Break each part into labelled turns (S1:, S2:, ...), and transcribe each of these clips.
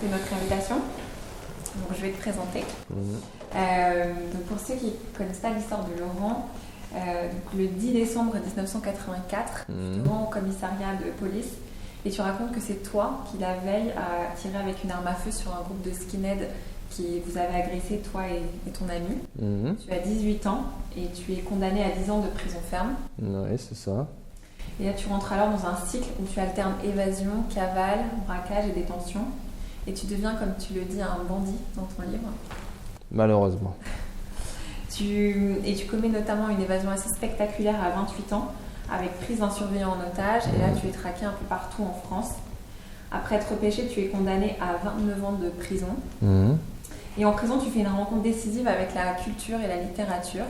S1: accepté notre invitation. Donc, je vais te présenter. Donc pour ceux qui ne connaissent pas l'histoire de Laurent, donc le 10 décembre 1984, tu te rends au commissariat de police et tu racontes que c'est toi qui, la veille, a tiré avec une arme à feu sur un groupe de skinheads qui vous avait agressé, toi et ton ami. Tu as 18 ans et tu es condamné à 10 ans de prison ferme.
S2: Oui, c'est ça.
S1: Et là, tu rentres alors dans un cycle où tu alternes évasion, cavale, braquage et détention. Et tu deviens, comme tu le dis, un bandit dans ton livre.
S2: Malheureusement.
S1: Tu commets notamment une évasion assez spectaculaire à 28 ans, avec prise d'un surveillant en otage. Et là, tu es traqué un peu partout en France. Après être repêché, tu es condamné à 29 ans de prison. Et en prison, tu fais une rencontre décisive avec la culture et la littérature.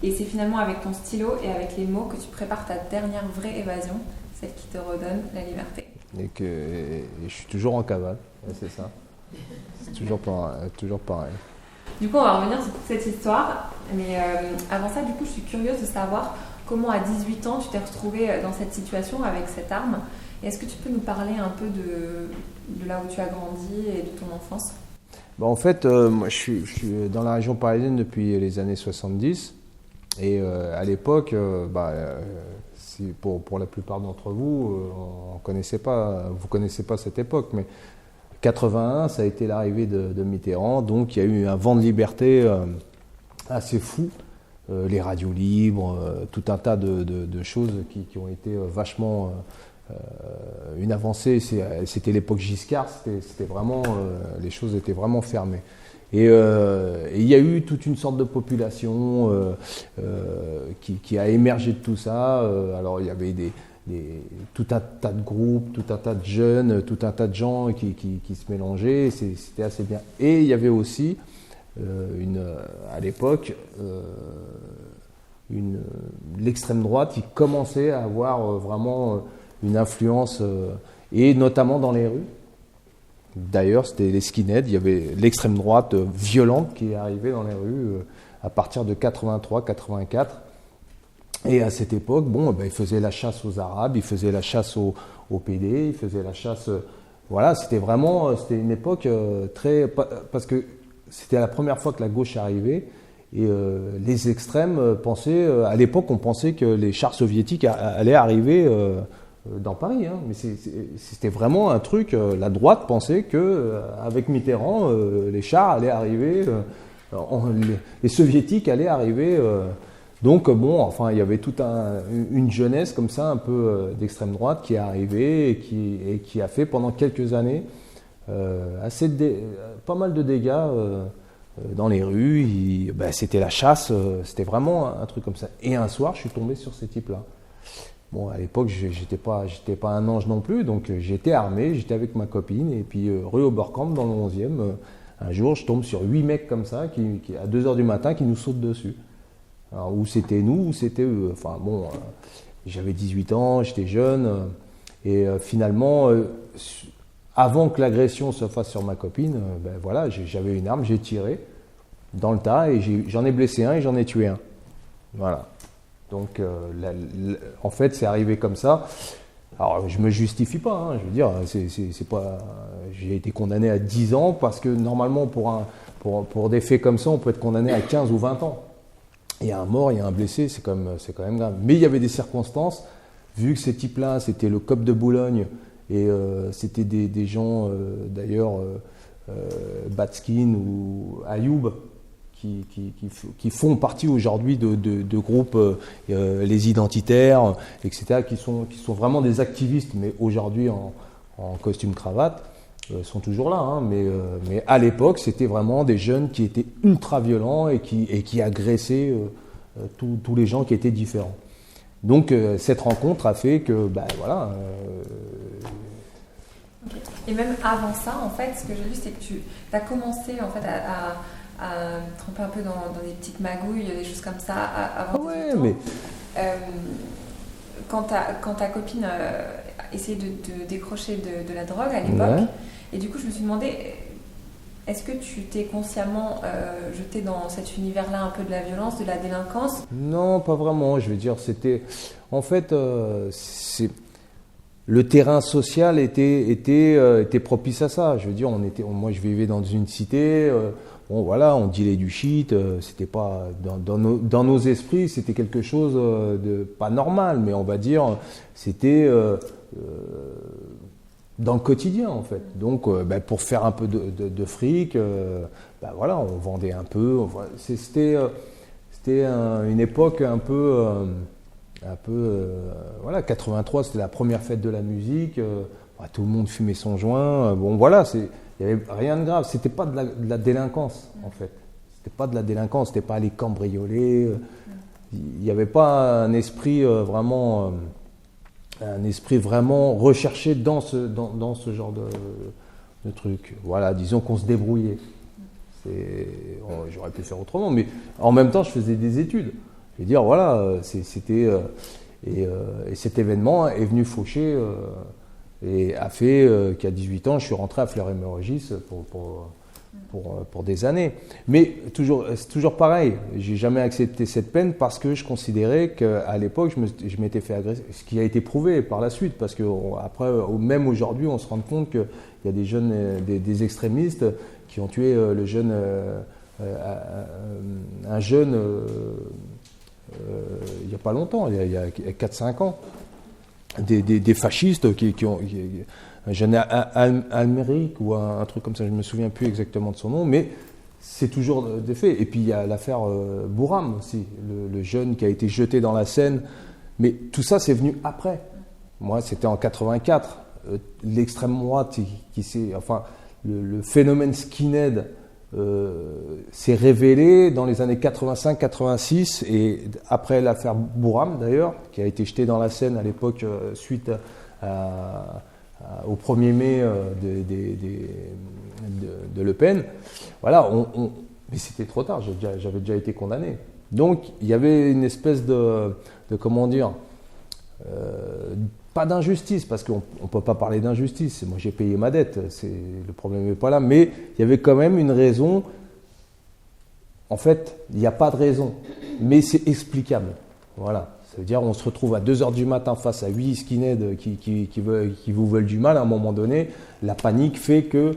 S1: Et c'est finalement avec ton stylo et avec les mots que tu prépares ta dernière vraie évasion, celle qui te redonne la liberté.
S2: Et je suis toujours en cavale, ouais, c'est ça. C'est toujours pareil.
S1: Du coup, on va revenir sur toute cette histoire. Mais avant ça, du coup, je suis curieuse de savoir comment à 18 ans, tu t'es retrouvée dans cette situation avec cette arme. Et est-ce que tu peux nous parler un peu de là où tu as grandi et de ton enfance ?
S2: En fait, moi, je suis dans la région parisienne depuis les années 70. Et à l'époque, pour la plupart d'entre vous, vous connaissez pas cette époque, mais 81, ça a été l'arrivée de Mitterrand, donc il y a eu un vent de liberté assez fou, les radios libres, tout un tas de choses qui ont été vachement une avancée. C'était l'époque Giscard, c'était vraiment, les choses étaient vraiment fermées. Et il y a eu toute une sorte de population qui a émergé de tout ça. Alors il y avait tout un tas de groupes, tout un tas de jeunes, tout un tas de gens qui se mélangeaient. C'était assez bien. Et il y avait aussi à l'époque l'extrême droite qui commençait à avoir vraiment une influence, et notamment dans les rues. D'ailleurs, c'était les skinheads, il y avait l'extrême droite violente qui est arrivée dans les rues à partir de 83-84. Et à cette époque, ils faisaient la chasse aux Arabes, ils faisaient la chasse aux PD, ils faisaient la chasse... voilà, c'était une époque très... Parce que c'était la première fois que la gauche arrivait, et les extrêmes pensaient... à l'époque, on pensait que les chars soviétiques allaient arriver... dans Paris, hein. Mais c'était vraiment un truc. La droite pensait que avec Mitterrand, les chars allaient arriver, les soviétiques allaient arriver. Donc il y avait toute une jeunesse comme ça, un peu d'extrême droite, qui est arrivée et qui a fait pendant quelques années pas mal de dégâts dans les rues. C'était la chasse, c'était vraiment un truc comme ça. Et un soir, je suis tombé sur ces types-là. À l'époque, j'étais pas un ange non plus, donc j'étais armé, j'étais avec ma copine, et puis rue Oberkampf, dans le 11e, un jour, je tombe sur 8 mecs comme ça, qui à 2h du matin, qui nous sautent dessus. Alors, où c'était nous, où c'était eux. Enfin, j'avais 18 ans, j'étais jeune, et finalement, avant que l'agression se fasse sur ma copine, j'avais une arme, j'ai tiré dans le tas, et j'en ai blessé un et j'en ai tué un. Voilà. Donc, en fait, c'est arrivé comme ça. Alors, je me justifie pas, hein, je veux dire, c'est pas. J'ai été condamné à 10 ans parce que normalement, pour des faits comme ça, on peut être condamné à 15 ou 20 ans. Il y a un mort, il y a un blessé, c'est quand même grave. Mais il y avait des circonstances, vu que ces types-là, c'était le COP de Boulogne, et c'était des gens, d'ailleurs, Batskin ou Ayoub, qui font partie aujourd'hui de groupes, les identitaires, etc., qui sont vraiment des activistes, mais aujourd'hui en costume cravate, sont toujours là. Hein, mais à l'époque, c'était vraiment des jeunes qui étaient ultra violents et qui agressaient tous les gens qui étaient différents. Donc cette rencontre a fait que,
S1: Et même avant ça, en fait, ce que j'ai vu, c'est que tu as commencé en fait à tremper un peu dans des petites magouilles, des choses comme ça, avant 18 ans. Mais... quand ta copine essayait de décrocher de la drogue à l'époque, et du coup je me suis demandé, est-ce que tu t'es consciemment jeté dans cet univers-là un peu de la violence, de la délinquance ?
S2: Non, pas vraiment, je veux dire, c'était... En fait, le terrain social était propice à ça. Je veux dire, moi je vivais dans une cité, bon voilà, on dealait du shit, c'était pas dans nos esprits, c'était quelque chose de pas normal, mais on va dire c'était dans le quotidien en fait. Donc pour faire un peu de fric, voilà, on vendait un peu. C'était une époque un peu voilà, 83, c'était la première fête de la musique, tout le monde fumait son joint, bon voilà, il n'y avait rien de grave, c'était pas de la délinquance en fait, c'était pas de la délinquance, c'était pas aller cambrioler, il n'y avait pas un esprit vraiment recherché dans ce genre de truc, voilà, disons qu'on se débrouillait, j'aurais pu faire autrement, mais en même temps je faisais des études. Je veux dire, voilà, c'était. Et cet événement est venu faucher et a fait qu'à 18 ans, je suis rentré à Fleury-Mérogis pour des années. Mais c'est toujours pareil, j'ai jamais accepté cette peine parce que je considérais qu'à l'époque, je m'étais fait agresser, ce qui a été prouvé par la suite, parce qu'après, même aujourd'hui, on se rend compte qu'il y a des jeunes, des extrémistes qui ont tué un jeune. Il n'y a pas longtemps, il y a 4-5 ans, des fascistes qui ont un jeune Alméric ou un truc comme ça, je ne me souviens plus exactement de son nom, mais c'est toujours des faits. Et puis il y a l'affaire Bouram aussi, le jeune qui a été jeté dans la Seine, mais tout ça c'est venu après. Moi c'était en 84, l'extrême droite le phénomène skinhead s'est révélé dans les années 85-86 et après l'affaire Bouram d'ailleurs, qui a été jeté dans la Seine à l'époque suite au 1er mai de Le Pen. Voilà, mais c'était trop tard, j'avais déjà été condamné. Donc il y avait une espèce de comment dire, pas d'injustice, parce qu'on ne peut pas parler d'injustice. Moi, j'ai payé ma dette, le problème n'est pas là. Mais il y avait quand même une raison. En fait, il n'y a pas de raison, mais c'est explicable. Voilà. Ça veut dire qu'on se retrouve à 2h du matin face à 8 skinheads qui vous veulent du mal à un moment donné. La panique fait que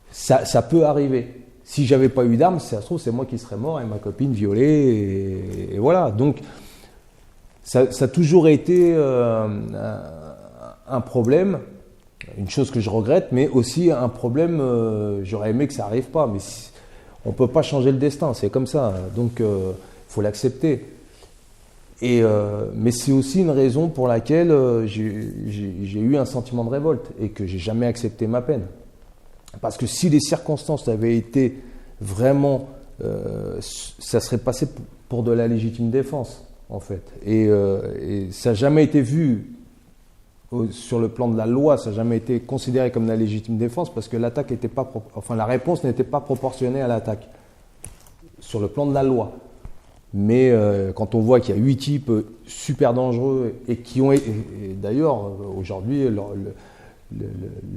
S2: ça peut arriver. Si j'avais pas eu d'armes, si ça se trouve, c'est moi qui serais mort et ma copine violée. Et voilà. Donc, ça a toujours été un problème, une chose que je regrette, mais aussi un problème, j'aurais aimé que ça n'arrive pas, mais on ne peut pas changer le destin, c'est comme ça, donc il faut l'accepter. Mais c'est aussi une raison pour laquelle j'ai eu un sentiment de révolte et que j'ai jamais accepté ma peine. Parce que si les circonstances avaient été vraiment, ça serait passé pour de la légitime défense. En fait, et ça n'a jamais été vu sur le plan de la loi, ça n'a jamais été considéré comme de la légitime défense parce que la réponse n'était pas proportionnée à l'attaque sur le plan de la loi. Mais quand on voit qu'il y a 8 types super dangereux et qui ont, et d'ailleurs aujourd'hui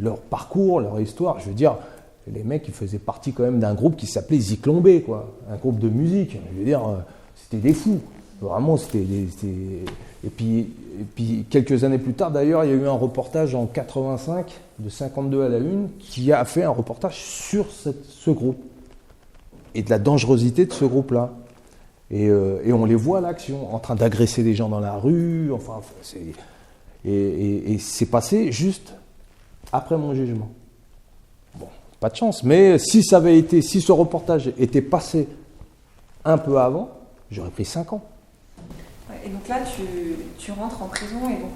S2: leur parcours, leur histoire, je veux dire, les mecs ils faisaient partie quand même d'un groupe qui s'appelait Zyklon-B, quoi, un groupe de musique. Je veux dire, c'était des fous. Vraiment, Et puis, quelques années plus tard, d'ailleurs, il y a eu un reportage en 85, de 52 à la une, qui a fait un reportage sur ce groupe et de la dangerosité de ce groupe-là. Et on les voit à l'action, en train d'agresser des gens dans la rue. Enfin, et c'est passé juste après mon jugement. Bon, pas de chance. Mais si ce reportage était passé un peu avant, j'aurais pris 5 ans.
S1: Et donc là, tu rentres en prison et donc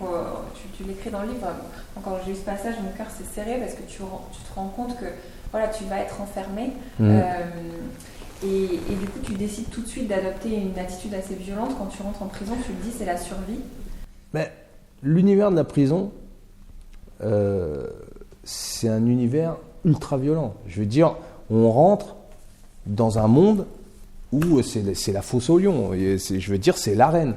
S1: tu l'écris dans le livre. Donc, quand j'ai eu ce passage, mon cœur s'est serré parce que tu te rends compte que voilà, tu vas être enfermé. Et du coup, tu décides tout de suite d'adopter une attitude assez violente. Quand tu rentres en prison, tu te dis c'est la survie.
S2: Mais l'univers de la prison, c'est un univers ultra violent. Je veux dire, on rentre dans un monde où c'est la fosse aux lions. Je veux dire, c'est l'arène.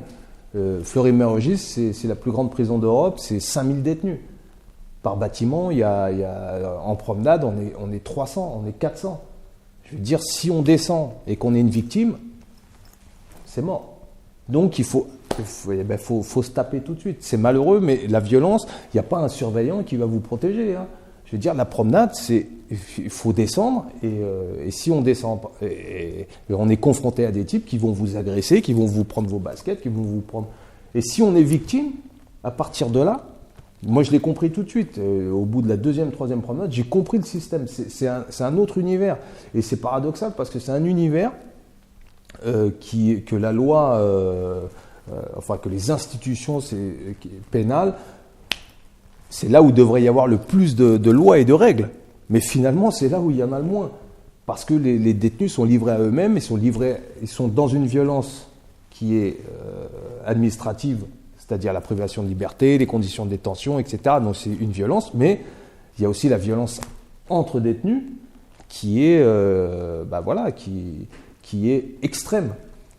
S2: Fleury-Mérogis, c'est la plus grande prison d'Europe, c'est 5000 détenus. Par bâtiment, en promenade, on est 300, on est 400. Je veux dire, si on descend et qu'on est une victime, c'est mort. Donc il faut faut se taper tout de suite. C'est malheureux, mais la violence, il n'y a pas un surveillant qui va vous protéger. Hein. Je veux dire, la promenade, il faut descendre, et si on descend, et on est confronté à des types qui vont vous agresser, qui vont vous prendre vos baskets, qui vont vous prendre... Et si on est victime, à partir de là, moi je l'ai compris tout de suite, au bout de la deuxième, troisième promenade, j'ai compris le système, c'est un autre univers. Et c'est paradoxal parce que c'est un univers que la loi, que les institutions pénales, c'est là où devrait y avoir le plus de lois et de règles. Mais finalement, c'est là où il y en a le moins. Parce que les détenus sont livrés à eux-mêmes, ils sont dans une violence qui est administrative, c'est-à-dire la privation de liberté, les conditions de détention, etc. Donc c'est une violence, mais il y a aussi la violence entre détenus qui est, qui est extrême.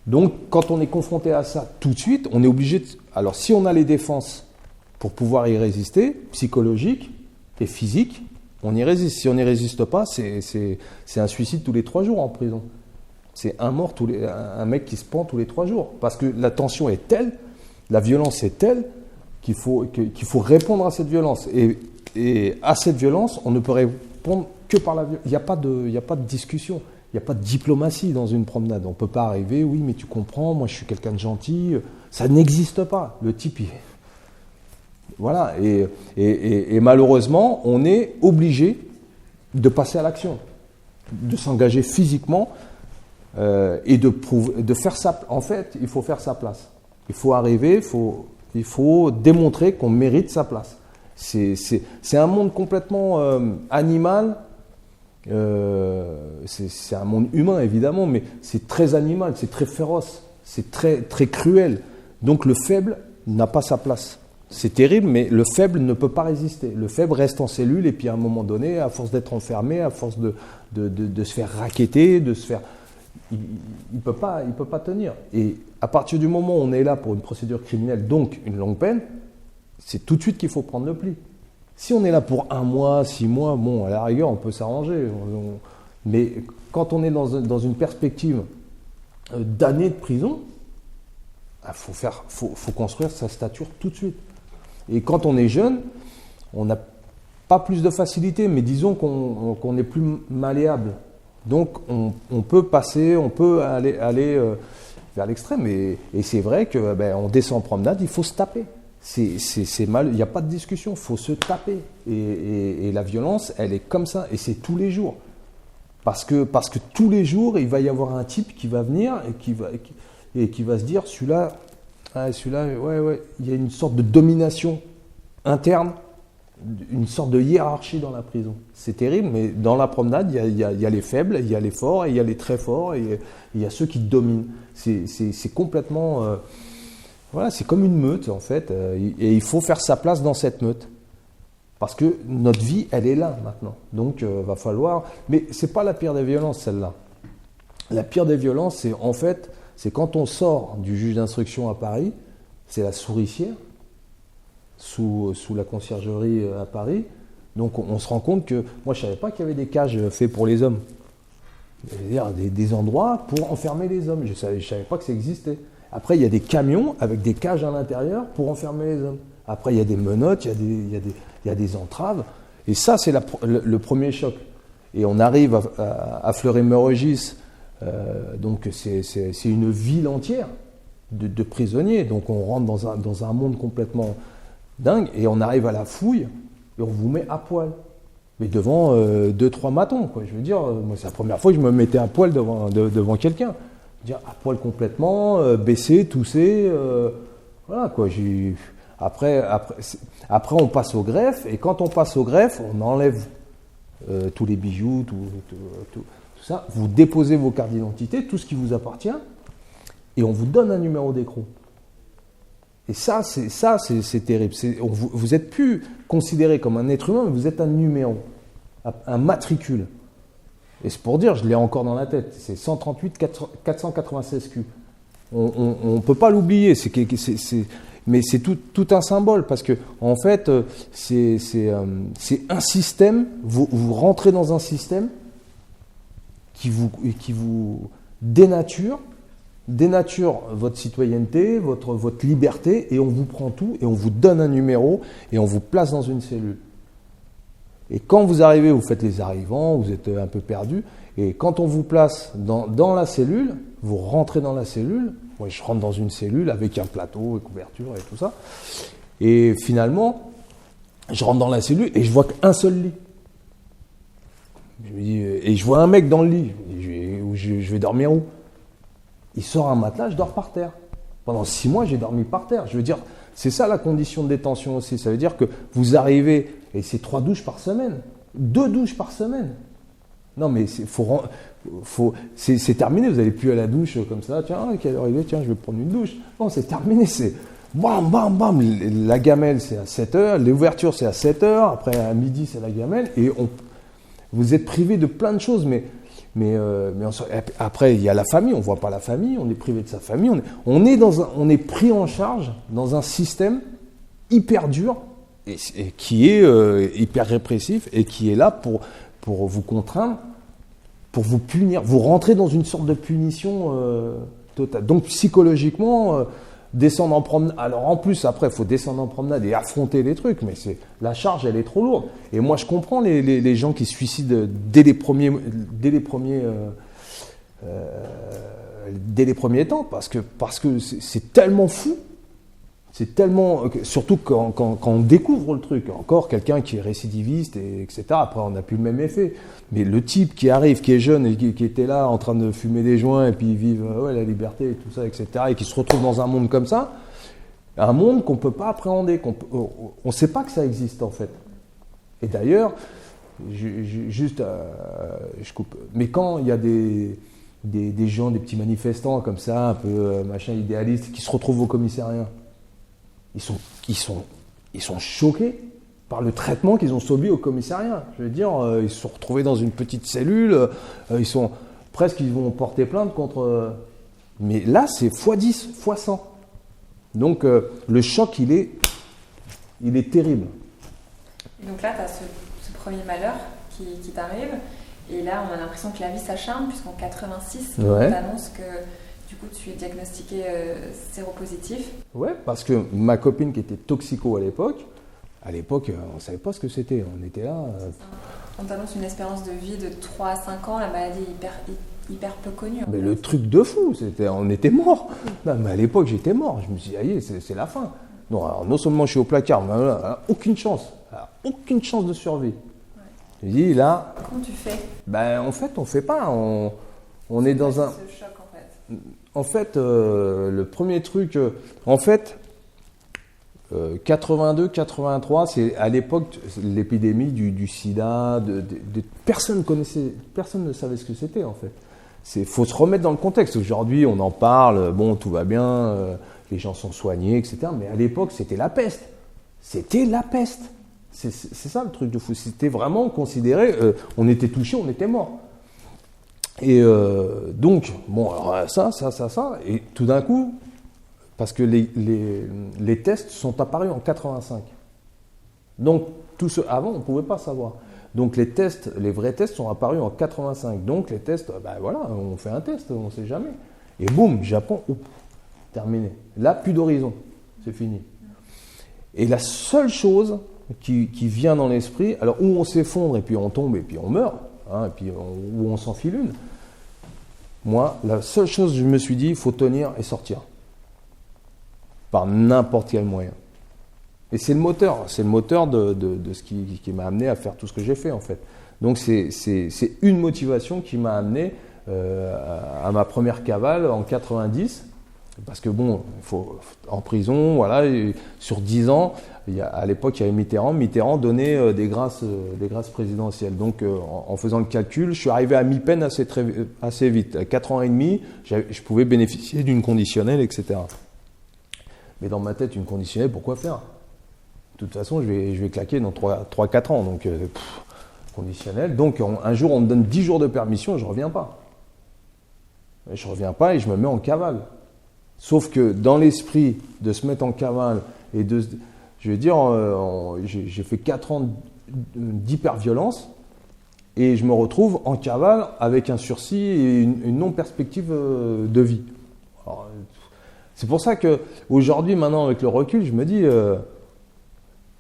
S2: Donc quand on est confronté à ça tout de suite, on est obligé de... Alors si on a les défenses pour pouvoir y résister, psychologiques et physiques, on y résiste. Si on n'y résiste pas, c'est un suicide tous les 3 jours en prison. C'est un mec qui se pend tous les 3 jours. Parce que la tension est telle, la violence est telle, qu'il faut répondre à cette violence. Et à cette violence, on ne peut répondre que par la violence. Il n'y a pas de discussion, il n'y a pas de diplomatie dans une promenade. On ne peut pas arriver, oui, mais tu comprends, moi je suis quelqu'un de gentil. Ça n'existe pas. Le type, voilà. Et malheureusement, on est obligé de passer à l'action, de s'engager physiquement. Et de faire ça. En fait, il faut faire sa place. Il faut arriver, il faut démontrer qu'on mérite sa place. C'est un monde complètement animal. C'est un monde humain, évidemment, mais c'est très animal, c'est très féroce, c'est très, très cruel. Donc le faible n'a pas sa place. C'est terrible, mais le faible ne peut pas résister. Le faible reste en cellule, et puis à un moment donné, à force d'être enfermé, à force de se faire racketter, de se faire... Il peut pas tenir. Et à partir du moment où on est là pour une procédure criminelle, donc une longue peine, c'est tout de suite qu'il faut prendre le pli. Si on est là pour 1 mois, 6 mois, bon, à la rigueur, on peut s'arranger. Mais quand on est dans une perspective d'années de prison, il faut construire sa stature tout de suite. Et quand on est jeune, on n'a pas plus de facilité, mais disons qu'on est plus malléable. Donc on peut passer, on peut aller vers l'extrême. Et c'est vrai qu'on descend en promenade, il faut se taper. C'est mal, il n'y a pas de discussion, il faut se taper. Et la violence, elle est comme ça, et c'est tous les jours. Parce que tous les jours, il va y avoir un type qui va venir et qui va se dire, celui-là, ouais, il y a une sorte de domination interne, une sorte de hiérarchie dans la prison. C'est terrible, mais dans la promenade, il y a les faibles, il y a les forts, et il y a les très forts, et il y a ceux qui dominent. C'est complètement... voilà, c'est comme une meute, en fait, et il faut faire sa place dans cette meute. Parce que notre vie, elle est là, maintenant. Donc, va falloir... Mais c'est pas la pire des violences, celle-là. La pire des violences, c'est quand on sort du juge d'instruction à Paris, c'est la souricière, sous la conciergerie à Paris. Donc on se rend compte que, moi je ne savais pas qu'il y avait des cages faites pour les hommes. C'est-à-dire des endroits pour enfermer les hommes. Je savais pas que ça existait. Après il y a des camions avec des cages à l'intérieur pour enfermer les hommes. Après il y a des menottes, il y a des entraves. Et ça c'est le premier choc. Et on arrive à Fleury-Mérogis, donc c'est une ville entière de prisonniers. Donc on rentre dans un monde complètement dingue, et on arrive à la fouille et on vous met à poil, mais devant 2-3 matons, quoi. Je veux dire, moi c'est la première fois que je me mettais à poil devant quelqu'un. Dire à poil complètement, baissé, toussé, voilà quoi. Après on passe au greffe, et quand on passe au greffe, on enlève tous les bijoux, tout ça. Vous déposez vos cartes d'identité, tout ce qui vous appartient, et on vous donne un numéro d'écrou. Et ça, c'est terrible. Vous n'êtes plus considéré comme un être humain, mais vous êtes un numéro, un matricule. Et c'est pour dire, je l'ai encore dans la tête, c'est 138 496 Q. On ne peut pas l'oublier, mais c'est tout un symbole, parce que en fait, c'est un système, vous rentrez dans un système qui vous dénature, dénature votre citoyenneté, votre liberté, et on vous prend tout, et on vous donne un numéro, et on vous place dans une cellule. Et quand vous arrivez, vous faites les arrivants, vous êtes un peu perdu, et quand on vous place dans la cellule, vous rentrez dans la cellule. Moi, je rentre dans une cellule avec un plateau, et couverture et tout ça. Et finalement, je rentre dans la cellule et je vois qu'un seul lit. Je me dis, et je vois un mec dans le lit. Je vais dormir où? Il sort un matelas, je dors par terre. Pendant 6 mois, j'ai dormi par terre. Je veux dire, c'est ça la condition de détention aussi. Ça veut dire que vous arrivez, et c'est 3 douches par semaine, 2 douches par semaine. Non, mais c'est terminé. Vous n'allez plus à la douche comme ça. Tiens, à quelle heure il est? Tiens, je vais prendre une douche. Non, c'est terminé. C'est bam, bam, bam. La gamelle, c'est à 7 heures. L'ouverture, c'est à 7 heures. Après, à midi, c'est la gamelle. Et vous êtes privé de plein de choses. Mais après, il y a la famille. On ne voit pas la famille. On est privé de sa famille. On est pris en charge dans un système hyper dur et qui est hyper répressif et qui est là pour vous contraindre, pour vous punir. Vous rentrez dans une sorte de punition totale. Donc psychologiquement, descendre en promenade. Alors en plus, après, il faut descendre en promenade et affronter les trucs, mais la charge, elle est trop lourde. Et moi, je comprends les gens qui se suicident dès les premiers temps, parce que c'est tellement fou. C'est tellement, surtout quand on découvre le truc, encore quelqu'un qui est récidiviste, etc. Après, on n'a plus le même effet. Mais le type qui arrive, qui est jeune et qui était là en train de fumer des joints et puis vivre la liberté et tout ça, etc. Et qui se retrouve dans un monde comme ça, un monde qu'on ne peut pas appréhender, on ne sait pas que ça existe en fait. Et d'ailleurs, je coupe. Mais quand il y a des gens, des petits manifestants comme ça, un peu machin idéalistes, qui se retrouvent au commissariat, ils sont choqués par le traitement qu'ils ont subi au commissariat. Je veux dire, ils se sont retrouvés dans une petite cellule, ils vont porter plainte contre... mais là, c'est x10, x100. Donc, le choc, il est terrible.
S1: Donc là, tu as ce premier malheur qui t'arrive, et là, on a l'impression que la vie s'acharne, puisqu'en 86, on t'annonce que... Du coup, tu es diagnostiqué séropositif. Ouais,
S2: parce que ma copine qui était toxico à l'époque, on ne savait pas ce que c'était. On était là.
S1: On t'annonce une espérance de vie de 3 à 5 ans. La maladie est hyper peu connue.
S2: Mais le truc de fou, on était morts. Non, mais à l'époque, j'étais mort. Je me suis dit, aïe, c'est la fin. Non, alors, non seulement je suis au placard, mais là, aucune chance. Aucune chance de survie. Ouais. Je me dis, là.
S1: Comment tu fais?
S2: En fait, on ne fait pas. On est dans un.
S1: Ce choc,
S2: en fait, le premier truc, 82, 83, c'est à l'époque l'épidémie du sida, personne ne savait ce que c'était en fait. Il faut se remettre dans le contexte. Aujourd'hui, on en parle, bon, tout va bien, les gens sont soignés, etc. Mais à l'époque, c'était la peste. C'était la peste. C'est ça le truc de fou. C'était vraiment considéré, on était touché, on était mort. Et donc, bon, alors ça, et tout d'un coup, parce que les tests sont apparus en 85. Donc, avant, on ne pouvait pas savoir. Donc, les vrais tests sont apparus en 85. Donc, les tests, on fait un test, on ne sait jamais. Et boum, Japon, terminé. Là, plus d'horizon, c'est fini. Et la seule chose qui vient dans l'esprit, alors où on s'effondre et puis on tombe et puis on meurt, et puis où on s'enfile une. Moi, la seule chose que je me suis dit, il faut tenir et sortir. Par n'importe quel moyen. Et c'est le moteur de ce qui m'a amené à faire tout ce que j'ai fait en fait. Donc c'est une motivation qui m'a amené à ma première cavale en 90. Parce que bon, en prison, voilà, sur 10 ans, à l'époque il y avait Mitterrand. Mitterrand donnait des grâces présidentielles. Donc en faisant le calcul, je suis arrivé à mi-peine assez vite. À 4 ans et demi, je pouvais bénéficier d'une conditionnelle, etc. Mais dans ma tête, une conditionnelle, pourquoi faire? De toute façon, je vais claquer dans 3-4 ans. Donc conditionnelle. Donc un jour, on me donne 10 jours de permission et je ne reviens pas. Je ne reviens pas et je me mets en cavale. Sauf que dans l'esprit de se mettre en cavale et je veux dire, j'ai fait 4 ans d'hyperviolence et je me retrouve en cavale avec un sursis et une non-perspective de vie. Alors, c'est pour ça que aujourd'hui, maintenant, avec le recul, je me dis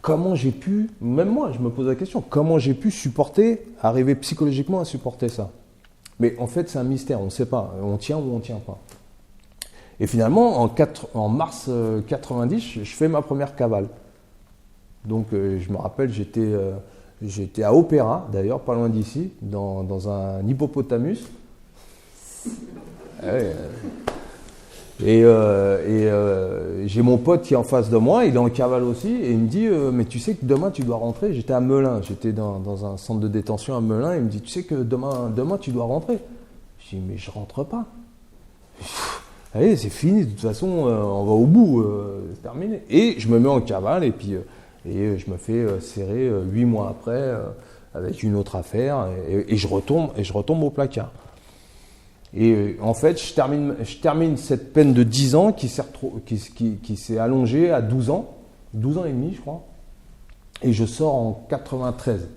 S2: comment j'ai pu, même moi, je me pose la question, comment j'ai pu arriver psychologiquement à supporter ça. Mais en fait, c'est un mystère, on ne sait pas, on tient ou on ne tient pas. Et finalement, en mars 90, je fais ma première cavale. Donc, je me rappelle, j'étais à Opéra, d'ailleurs, pas loin d'ici, dans un hippopotamus. Et j'ai mon pote qui est en face de moi, il est en cavale aussi, et il me dit mais tu sais que demain tu dois rentrer. J'étais à Melun, j'étais dans un centre de détention à Melun, et il me dit tu sais que demain tu dois rentrer. Je dis mais je rentre pas. Allez, c'est fini, de toute façon on va au bout, c'est terminé. Et je me mets en cavale et puis je me fais serrer 8 mois après avec une autre affaire et je retombe au placard. Et en fait, je termine cette peine de 10 ans qui s'est allongée à 12 ans et demi, je crois. Et je sors en 93.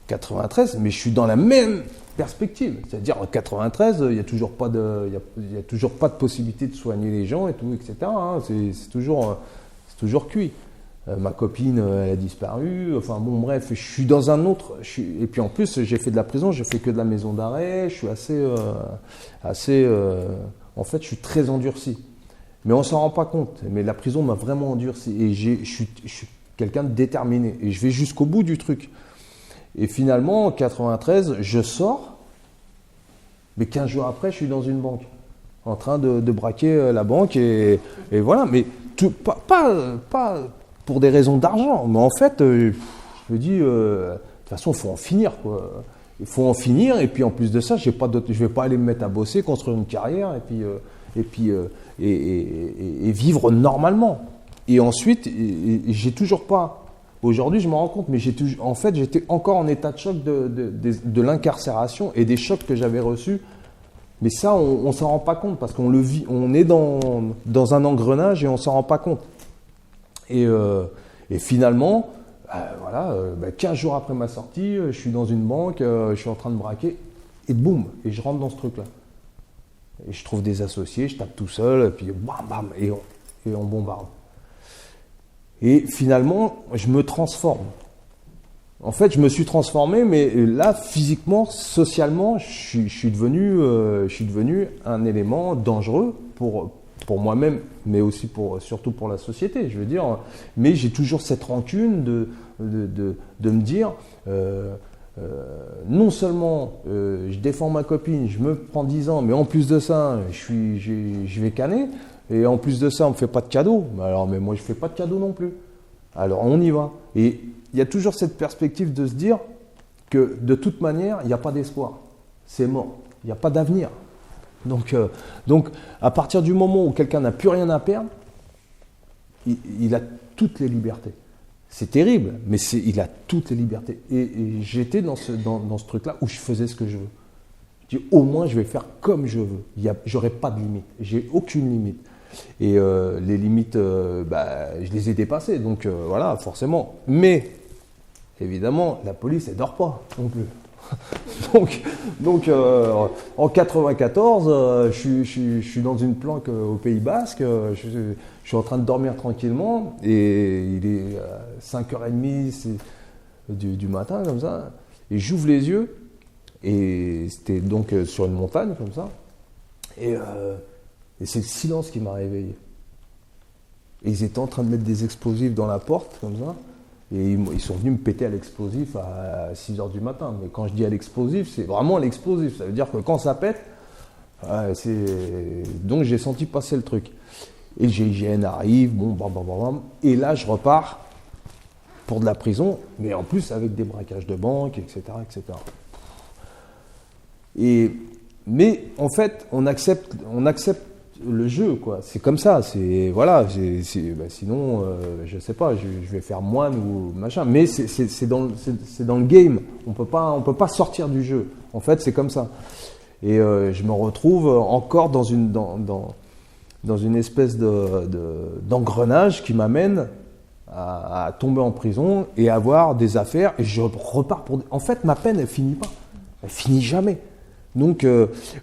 S2: 93, mais je suis dans la même perspective. C'est-à-dire en 93, il n'y a toujours pas de possibilité de soigner les gens et tout, etc. Hein. C'est toujours cuit. Ma copine, elle a disparu. Enfin bon, bref, je suis dans un autre. Et puis en plus, j'ai fait de la prison, j'ai fait que de la maison d'arrêt. Je suis en fait, je suis très endurci. Mais on s'en rend pas compte. Mais la prison m'a vraiment endurci. Et je suis quelqu'un de déterminé. Et je vais jusqu'au bout du truc. Et finalement, en 93, je sors. Mais 15 jours après, je suis dans une banque, en train de braquer la banque. Et voilà. Mais pas pour des raisons d'argent, mais en fait, je me dis, de toute façon, il faut en finir, quoi. Il faut en finir, et puis en plus de ça, je vais pas aller me mettre à bosser, construire une carrière, et vivre normalement. Et ensuite, j'ai toujours pas. Aujourd'hui, je me rends compte, mais en fait, j'étais encore en état de choc de l'incarcération et des chocs que j'avais reçus. Mais ça, on s'en rend pas compte parce qu'on le vit, on est dans un engrenage et on s'en rend pas compte. Et finalement, 15 jours après ma sortie, je suis dans une banque, je suis en train de braquer, et boum, et je rentre dans ce truc-là. Et je trouve des associés, je tape tout seul, et puis bam, bam, et on bombarde. Et finalement, je me transforme. En fait, je me suis transformé, mais là, physiquement, socialement, je suis devenu un élément dangereux pour moi-même, mais aussi surtout pour la société, je veux dire. Mais j'ai toujours cette rancune de me dire, non seulement je défends ma copine, je me prends 10 ans, mais en plus de ça, je vais canner, et en plus de ça, on ne me fait pas de cadeaux. Mais moi, je ne fais pas de cadeaux non plus. Alors, on y va. Et il y a toujours cette perspective de se dire que, de toute manière, il n'y a pas d'espoir. C'est mort. Il n'y a pas d'avenir. Donc, à partir du moment où quelqu'un n'a plus rien à perdre, il a toutes les libertés. C'est terrible, mais il a toutes les libertés. Et j'étais dans ce truc-là où je faisais ce que je veux. Je dis, au moins, je vais faire comme je veux. J'aurai pas de limite. J'ai aucune limite. Et les limites, je les ai dépassées. Donc, voilà, forcément. Mais, évidemment, la police, elle dort pas non plus. donc en 94, je suis dans une planque au Pays Basque, je suis en train de dormir tranquillement et il est 5h30 du matin comme ça, et j'ouvre les yeux et c'était donc sur une montagne comme ça, et c'est le silence qui m'a réveillé. Et ils étaient en train de mettre des explosifs dans la porte comme ça. Et ils sont venus me péter à l'explosif à 6h du matin. Mais quand je dis à l'explosif, c'est vraiment à l'explosif. Ça veut dire que quand ça pète, donc j'ai senti passer le truc. Et le GIGN arrive, bon, bam. Et là, je repars pour de la prison, mais en plus avec des braquages de banque, etc. Mais en fait, on accepte le jeu, quoi. C'est comme ça. Sinon, je sais pas, je vais faire moine ou machin. Mais c'est dans le game. On peut pas sortir du jeu. En fait, c'est comme ça. Et je me retrouve encore dans une espèce d'engrenage qui m'amène à tomber en prison et avoir des affaires. Et je repars en fait, ma peine, elle finit pas. Elle finit jamais. Donc,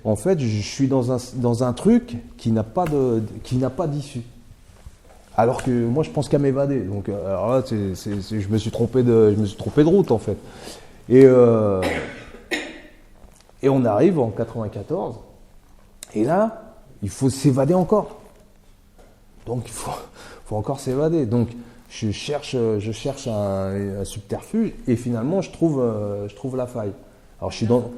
S2: en fait, je suis dans un truc qui n'a pas d'issue. Alors que moi, je pense qu'à m'évader. Donc, alors là, je me suis trompé de route, en fait. Et on arrive en 94. Et là, il faut s'évader encore. Donc, il faut encore s'évader. Donc, je cherche un subterfuge et finalement, je trouve la faille. Alors, je suis dans...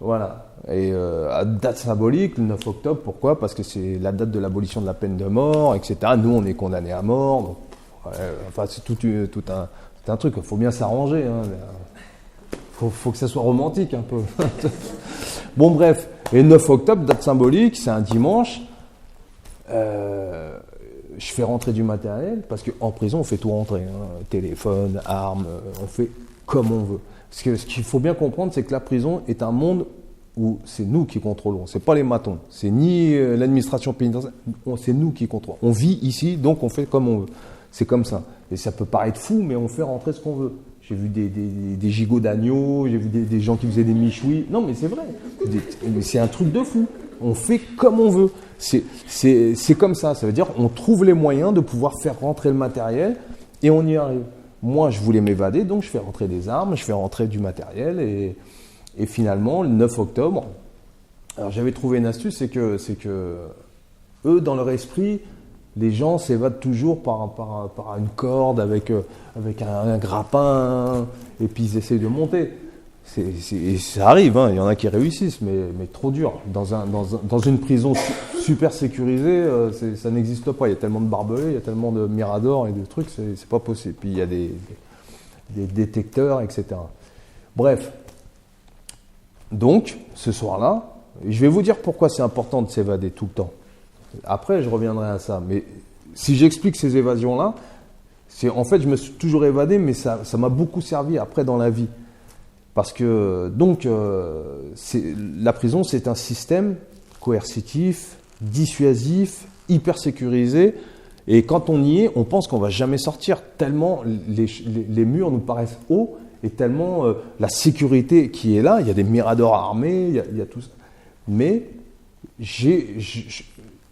S2: Voilà. Et à date symbolique, le 9 octobre, pourquoi? Parce que c'est la date de l'abolition de la peine de mort, etc. Nous, on est condamnés à mort. Donc, enfin, c'est tout un truc. Il faut bien s'arranger. Hein. Faut que ça soit romantique un peu. Bon, bref. Et 9 octobre, date symbolique, c'est un dimanche. Je fais rentrer du matériel parce qu'en prison, on fait tout rentrer. Hein. Téléphone, armes, on fait comme on veut. Ce qu'il faut bien comprendre, c'est que la prison est un monde où c'est nous qui contrôlons, c'est pas les matons, c'est ni l'administration pénitentiaire, c'est nous qui contrôlons. On vit ici, donc on fait comme on veut. C'est comme ça. Et ça peut paraître fou, mais on fait rentrer ce qu'on veut. J'ai vu des gigots d'agneaux, j'ai vu des gens qui faisaient des michouis. Non, mais c'est vrai. C'est un truc de fou. On fait comme on veut. C'est comme ça. Ça veut dire qu'on trouve les moyens de pouvoir faire rentrer le matériel et on y arrive. Moi, je voulais m'évader, donc je fais rentrer des armes, je fais rentrer du matériel et finalement, le 9 octobre, alors j'avais trouvé une astuce, c'est que eux, dans leur esprit, les gens s'évadent toujours par une corde avec un grappin et puis ils essayent de monter. Et ça arrive, hein, il y en a qui réussissent, mais trop dur. Dans une prison super sécurisée, ça n'existe pas. Il y a tellement de barbelés, il y a tellement de miradors et de trucs, c'est pas possible. Puis il y a des détecteurs, etc. Bref. Donc, ce soir-là, je vais vous dire pourquoi c'est important de s'évader tout le temps. Après, je reviendrai à ça. Mais si j'explique ces évasions-là, en fait, je me suis toujours évadé, mais ça m'a beaucoup servi après dans la vie. Parce que, donc, la prison, c'est un système coercitif, dissuasif, hyper sécurisé. Et quand on y est, on pense qu'on ne va jamais sortir, tellement les murs nous paraissent hauts et tellement la sécurité qui est là. Il y a des miradors armés, il y a tout ça. Mais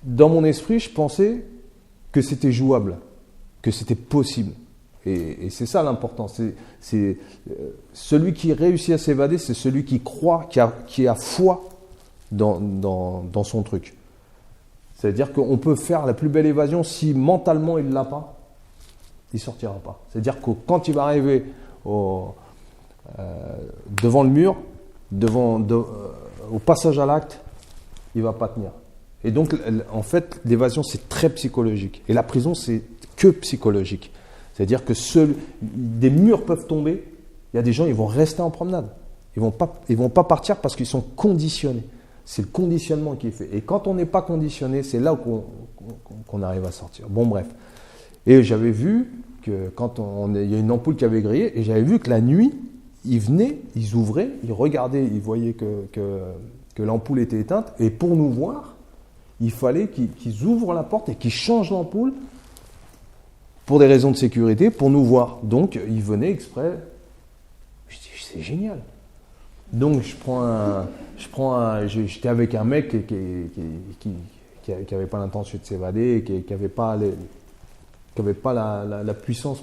S2: dans mon esprit, je pensais que c'était jouable, que c'était possible. Et c'est ça l'important. C'est celui qui réussit à s'évader, c'est celui qui croit, qui a foi dans son truc. C'est-à-dire qu'on peut faire la plus belle évasion, si mentalement il ne l'a pas, il ne sortira pas. C'est-à-dire que quand il va arriver devant le mur, au passage à l'acte, il ne va pas tenir. Et donc, en fait, l'évasion, c'est très psychologique. Et la prison, c'est que psychologique. C'est-à-dire que des murs peuvent tomber, il y a des gens, ils vont rester en promenade. Ils vont pas partir parce qu'ils sont conditionnés. C'est le conditionnement qui est fait. Et quand on n'est pas conditionné, c'est là qu'on arrive à sortir. Bon, bref. Et j'avais vu que il y a une ampoule qui avait grillé, et j'avais vu que la nuit, ils venaient, ils ouvraient, ils regardaient, ils voyaient que l'ampoule était éteinte. Et pour nous voir, il fallait qu'ils ouvrent la porte et qu'ils changent l'ampoule pour des raisons de sécurité, pour nous voir. Donc, ils venaient exprès. Je dis, c'est génial. Donc, j'étais avec un mec qui n'avait pas l'intention de s'évader, qui n'avait pas la puissance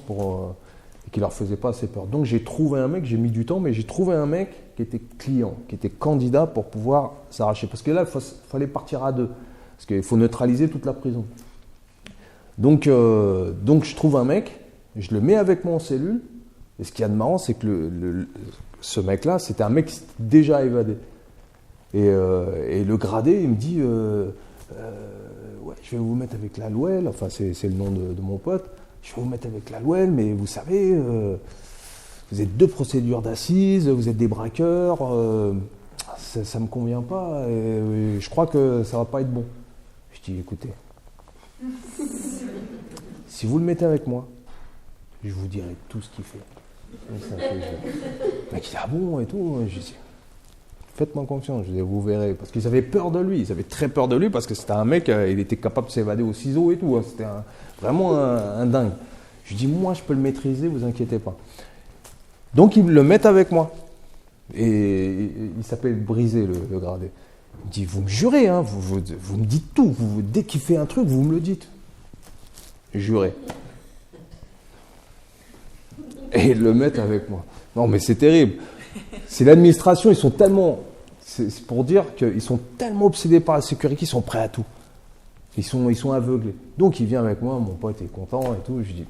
S2: et qui leur faisait pas assez peur. Donc, j'ai trouvé un mec, j'ai mis du temps, mais j'ai trouvé un mec qui était client, qui était candidat pour pouvoir s'arracher. Parce que là, il fallait partir à deux. Parce qu'il faut neutraliser toute la prison. Donc, je trouve un mec, je le mets avec moi en cellule, et ce qu'il y a de marrant, c'est que ce mec-là, c'était un mec qui s'était déjà évadé. Et le gradé, il me dit, ouais, je vais vous mettre avec la Louelle, enfin c'est le nom de mon pote, je vais vous mettre avec la Louelle, mais vous savez, vous êtes 2 procédures d'assises, vous êtes des braqueurs, ça me convient pas, et je crois que ça va pas être bon. Je dis, écoutez, si vous le mettez avec moi, je vous dirai tout ce qu'il fait. Le mec, il dit, ah bon et tout. Je dis, faites-moi confiance, je dis, vous verrez. Parce qu'ils avaient peur de lui, ils avaient très peur de lui parce que c'était un mec, il était capable de s'évader au ciseau et tout. Hein. C'était vraiment un dingue. Je dis, moi je peux le maîtriser, vous inquiétez pas. Donc ils le mettent avec moi. Et il s'appelle Brisé, le gradé. Il me dit, vous me jurez, hein, vous me dites tout. Dès qu'il fait un truc, vous me le dites. Juré. Et ils le mettent avec moi. Non, mais c'est terrible. C'est l'administration, ils sont tellement... C'est pour dire qu'ils sont tellement obsédés par la sécurité qu'ils sont prêts à tout. Ils sont aveuglés. Donc il vient avec moi, mon pote est content et tout. Je dis,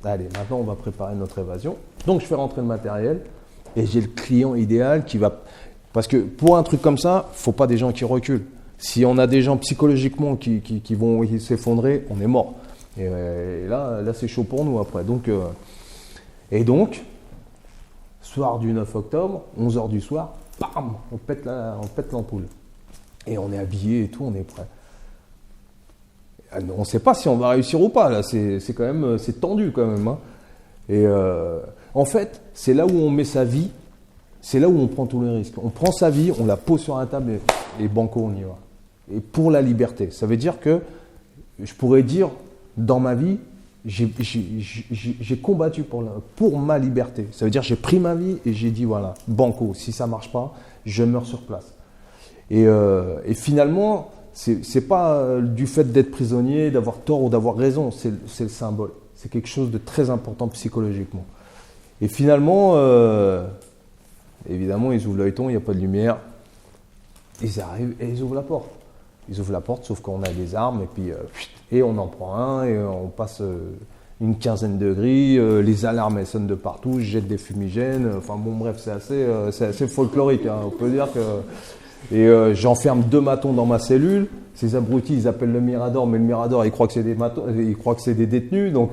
S2: allez, maintenant on va préparer notre évasion. Donc je fais rentrer le matériel et j'ai le client idéal qui va... Parce que pour un truc comme ça, il ne faut pas des gens qui reculent. Si on a des gens psychologiquement qui vont s'effondrer, on est mort. Et là c'est chaud pour nous après. Donc, soir du 9 octobre, 11h du soir, bam, on pète l'ampoule. Et on est habillé et tout, on est prêt. On ne sait pas si on va réussir ou pas, là, c'est quand même, c'est tendu quand même. Hein. Et en fait, c'est là où on met sa vie, c'est là où on prend tous les risques. On prend sa vie, on la pose sur la table et banco, on y va. Et pour la liberté. Ça veut dire que, je pourrais dire, dans ma vie, j'ai combattu pour ma liberté. Ça veut dire que j'ai pris ma vie et j'ai dit, voilà, banco, si ça ne marche pas, je meurs sur place. Et finalement, c'est pas du fait d'être prisonnier, d'avoir tort ou d'avoir raison, c'est le symbole. C'est quelque chose de très important psychologiquement. Et finalement, évidemment, ils ouvrent l'œilleton, il n'y a pas de lumière. Ils arrivent et ils ouvrent la porte. Ils ouvrent la porte, sauf qu'on a des armes, et puis et on en prend un, et on passe une quinzaine de grilles, les alarmes elles sonnent de partout, je jette des fumigènes, enfin bon bref, c'est assez folklorique, hein, on peut dire que... Et j'enferme 2 matons dans ma cellule, ces abrutis ils appellent le Mirador, mais le Mirador il croit que c'est des matons, il croit que c'est des détenus, donc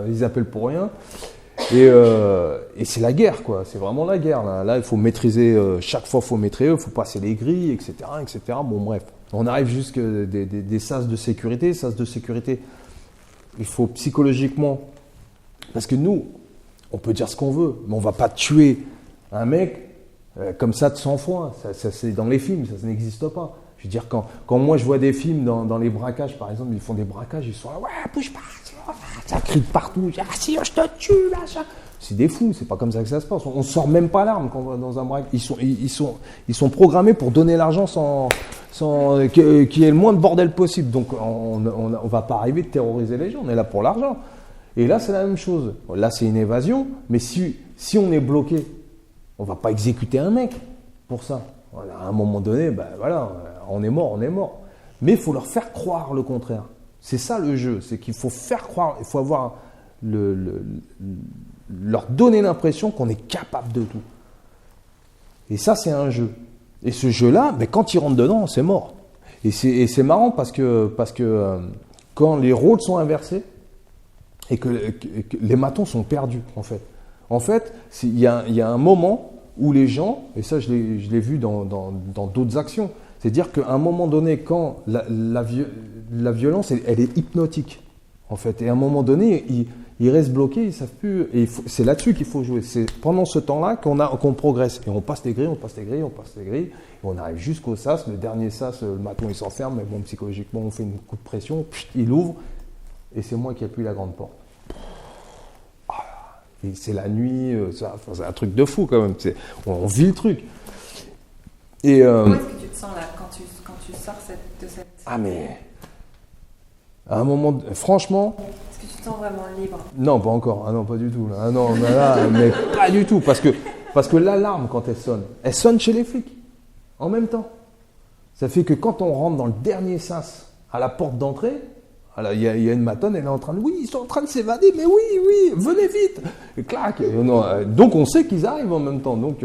S2: ils appellent pour rien. Et c'est la guerre, quoi. C'est vraiment la guerre. Là il faut maîtriser, chaque fois il faut maîtriser, il faut passer les grilles, etc., etc. Bon bref, on arrive jusqu'à des sas de sécurité. Sas de sécurité, il faut psychologiquement, parce que nous, on peut dire ce qu'on veut, mais on ne va pas tuer un mec comme ça de sang-froid. Ça, c'est dans les films, ça n'existe pas. Je veux dire, quand moi je vois des films dans les braquages, par exemple, ils font des braquages, ils sont là, ouais, bouge pas, ça crie de partout, ah si, je te tue, machin. C'est des fous, c'est pas comme ça que ça se passe. On sort même pas l'arme quand on va dans un braquage. Ils sont programmés pour donner l'argent sans qu'il y ait le moins de bordel possible. Donc on va pas arriver de terroriser les gens, on est là pour l'argent. Et là c'est la même chose. Là c'est une évasion, mais si on est bloqué, on va pas exécuter un mec pour ça. Voilà, à un moment donné, ben voilà, on est mort. Mais il faut leur faire croire le contraire. C'est ça le jeu, c'est qu'il faut faire croire, il faut avoir leur donner l'impression qu'on est capable de tout. Et ça, c'est un jeu. Et ce jeu-là, ben, quand ils rentrent dedans, c'est mort. Et c'est marrant parce que quand les rôles sont inversés et que les matons sont perdus, en fait. En fait, il y a un moment où les gens, et ça je l'ai vu dans d'autres actions, c'est-à-dire qu'à un moment donné, quand la violence, elle est hypnotique, en fait, et à un moment donné, ils restent bloqués, ils ne savent plus, et c'est là-dessus qu'il faut jouer. C'est pendant ce temps-là qu'on progresse, et on passe les grilles, et on arrive jusqu'au sas, le dernier sas, le maton il s'enferme, mais bon, psychologiquement, on fait un coup de pression, il ouvre, et c'est moi qui appuie la grande porte. Et c'est la nuit, c'est un truc de fou quand même, on vit le truc. Et,
S1: comment est-ce que tu te sens là quand tu sors de cette...
S2: Ah mais, à un moment, franchement...
S1: Est-ce que tu te sens vraiment libre?
S2: Non, pas encore, ah non, pas du tout. Là. Ah non, là, mais pas du tout, parce que l'alarme quand elle sonne chez les flics, en même temps. Ça fait que quand on rentre dans le dernier sas, à la porte d'entrée, il y a une matonne, elle est en train de... Oui, ils sont en train de s'évader, mais oui, venez vite. Et clac. Donc on sait qu'ils arrivent en même temps. Donc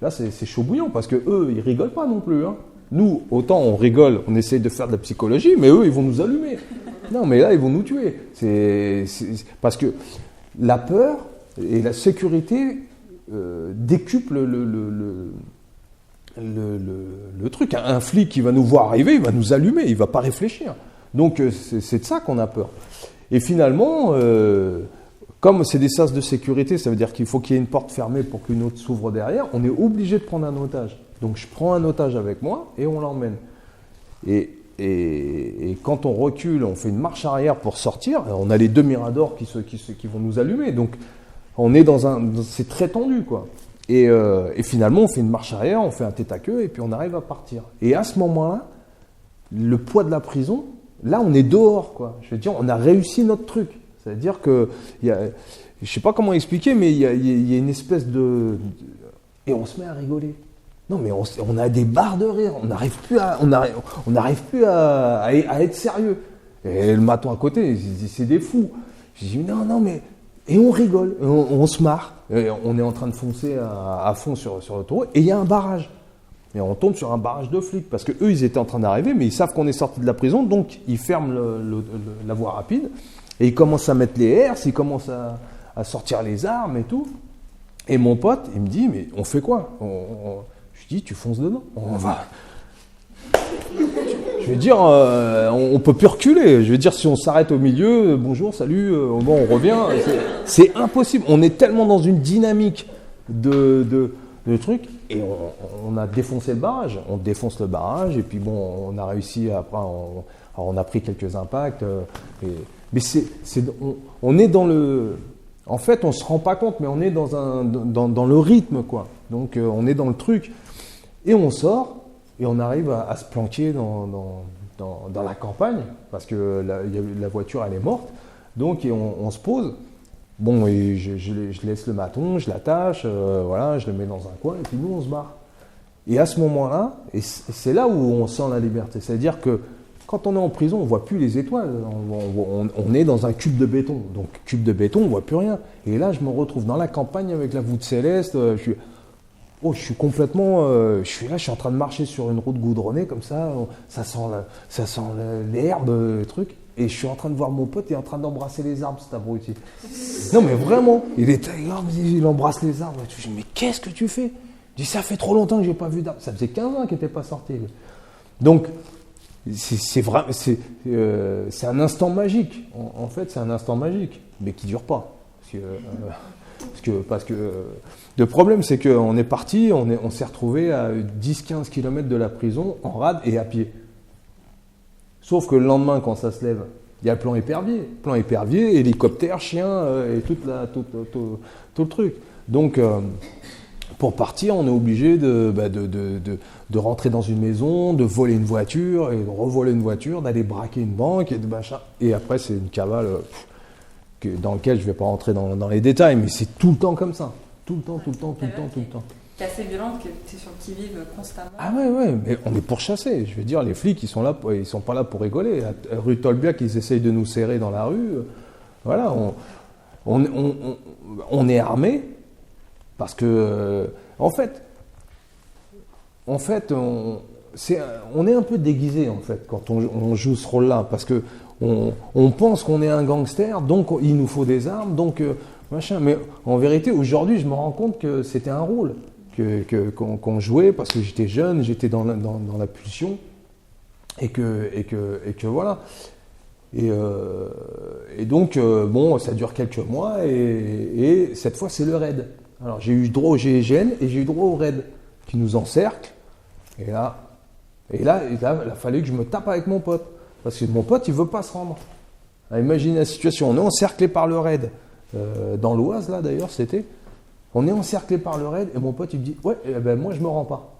S2: là, c'est chaud bouillant parce que eux, ils rigolent pas non plus. Hein. Nous, autant on rigole, on essaie de faire de la psychologie, mais eux, ils vont nous allumer. Non, mais là, ils vont nous tuer. Parce que la peur et la sécurité décuplent le truc. Un flic qui va nous voir arriver, il va nous allumer, il va pas réfléchir. Donc c'est de ça qu'on a peur. Et finalement, comme c'est des sas de sécurité, ça veut dire qu'il faut qu'il y ait une porte fermée pour qu'une autre s'ouvre derrière, on est obligé de prendre un otage. Donc je prends un otage avec moi et on l'emmène. Et quand on recule, on fait une marche arrière pour sortir, on a les 2 miradors qui vont nous allumer. Donc on est c'est très tendu, quoi. Et finalement, on fait une marche arrière, on fait un tête à queue et puis on arrive à partir. Et à ce moment-là, le poids de la prison, là, on est dehors, quoi. Je veux dire, on a réussi notre truc. C'est-à-dire que, je ne sais pas comment expliquer, mais il y a une espèce de... Et on se met à rigoler. Non, mais on a des barres de rire. On n'arrive plus à être sérieux. Et le maton à côté, c'est des fous. Je dis, non, mais... Et on rigole, on se marre. Et on est en train de foncer à fond sur l'autoroute. Et il y a un barrage. Et on tombe sur un barrage de flics. Parce qu'eux, ils étaient en train d'arriver, mais ils savent qu'on est sorti de la prison. Donc, ils ferment la voie rapide. Et ils commencent à mettre les herses, ils commencent à sortir les armes et tout. Et mon pote, il me dit, mais on fait quoi? Je dis, tu fonces dedans. On va... Je veux dire, on peut plus reculer. Je veux dire, si on s'arrête au milieu, bonjour, salut, bon, on revient. C'est impossible. On est tellement dans une dynamique de trucs. Et on a défoncé le barrage. On défonce le barrage. Et puis bon, on a réussi, après, on a pris quelques impacts. Mais on est dans le... En fait, on ne se rend pas compte, mais on est dans le rythme, quoi. Donc, on est dans le truc. Et on sort, et on arrive à se planquer dans la campagne, parce que la voiture, elle est morte. Donc, et on se pose. Bon, et je laisse le maton, je l'attache, voilà, je le mets dans un coin, et puis nous, on se barre. Et à ce moment-là, et c'est là où on sent la liberté. C'est-à-dire que quand on est en prison, on ne voit plus les étoiles. On est dans un cube de béton. Donc, cube de béton, on ne voit plus rien. Et là, je me retrouve dans la campagne avec la voûte céleste. Je suis complètement... je suis en train de marcher sur une route goudronnée, comme ça. Ça sent l'herbe, le truc. Et je suis en train de voir mon pote, il est en train d'embrasser les arbres, cet abruti. Non, mais vraiment, il embrasse les arbres. Je dis, mais qu'est-ce que tu fais? Je dis, ça fait trop longtemps que je n'ai pas vu d'arbres. Ça faisait 15 ans qu'il n'était pas sorti. Donc... C'est un instant magique. En fait, c'est un instant magique, mais qui ne dure pas. Parce que le problème, c'est qu'on est parti, on s'est retrouvé à 10-15 km de la prison, en rade et à pied. Sauf que le lendemain, quand ça se lève, il y a le plan épervier. Plan épervier, hélicoptère, chien, et tout le truc. Donc... pour partir, on est obligé de rentrer dans une maison, de voler une voiture, et de revoler une voiture, d'aller braquer une banque, et de machin. Et après, c'est une cavale dans laquelle je ne vais pas rentrer dans les détails, mais c'est tout le temps comme ça. Tout le temps.
S1: C'est assez violent que tu es sur le qui-vive constamment.
S2: Ah ouais, mais on est pourchassés. Je veux dire, les flics, ils sont pas là pour rigoler. Rue Tolbiac, ils essayent de nous serrer dans la rue. Voilà, on est armés. Parce que, en fait, on est un peu déguisé en fait quand on joue ce rôle-là, parce que on pense qu'on est un gangster, donc il nous faut des armes, donc machin. Mais en vérité, aujourd'hui, je me rends compte que c'était un rôle qu'on jouait parce que j'étais jeune, j'étais dans la pulsion, et que voilà. Et donc, bon, ça dure quelques mois, et cette fois, c'est le raid. Alors, j'ai eu droit au GIGN et j'ai eu droit au raid qui nous encercle. Et là, il a fallu que je me tape avec mon pote. Parce que mon pote, il ne veut pas se rendre. Alors, imaginez la situation. On est encerclé par le raid. Dans l'Oise, là, d'ailleurs, c'était. On est encerclé par le raid et mon pote, il me dit, ouais, moi, je ne me rends pas.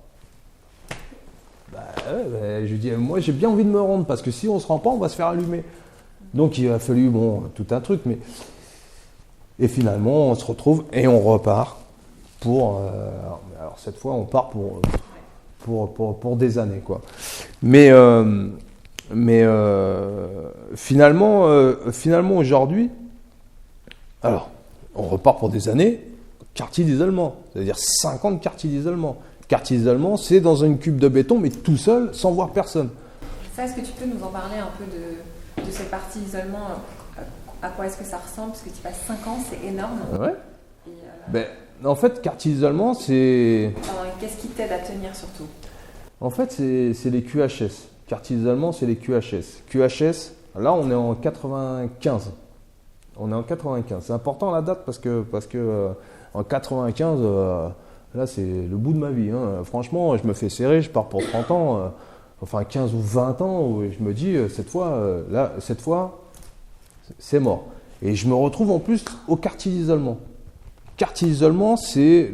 S2: Je lui dis, moi, j'ai bien envie de me rendre parce que si on ne se rend pas, on va se faire allumer. Donc, il a fallu, tout un truc, mais... Et finalement, on se retrouve et on repart pour... alors cette fois, on part pour des années, quoi. Mais finalement, aujourd'hui, alors, on repart pour des années, quartier d'isolement, c'est-à-dire 50 quartiers d'isolement. Quartier d'isolement, c'est dans une cube de béton, mais tout seul, sans voir personne.
S1: Ça, est-ce que tu peux nous en parler un peu de cette partie d'isolement? À quoi est-ce que ça ressemble? Parce que tu passes 5 ans, c'est énorme.
S2: Ouais. En fait, quartier d'isolement, c'est...
S1: Qu'est-ce qui t'aide à tenir surtout?
S2: En fait, c'est les QHS. Quartier d'isolement, c'est les QHS. QHS, là, on est en 95. C'est important la date parce que en 95, là, c'est le bout de ma vie. Hein. Franchement, je me fais serrer, je pars pour 30 ans, enfin 15 ou 20 ans, où je me dis, cette fois, c'est mort. Et je me retrouve en plus au quartier d'isolement. Quartier d'isolement, c'est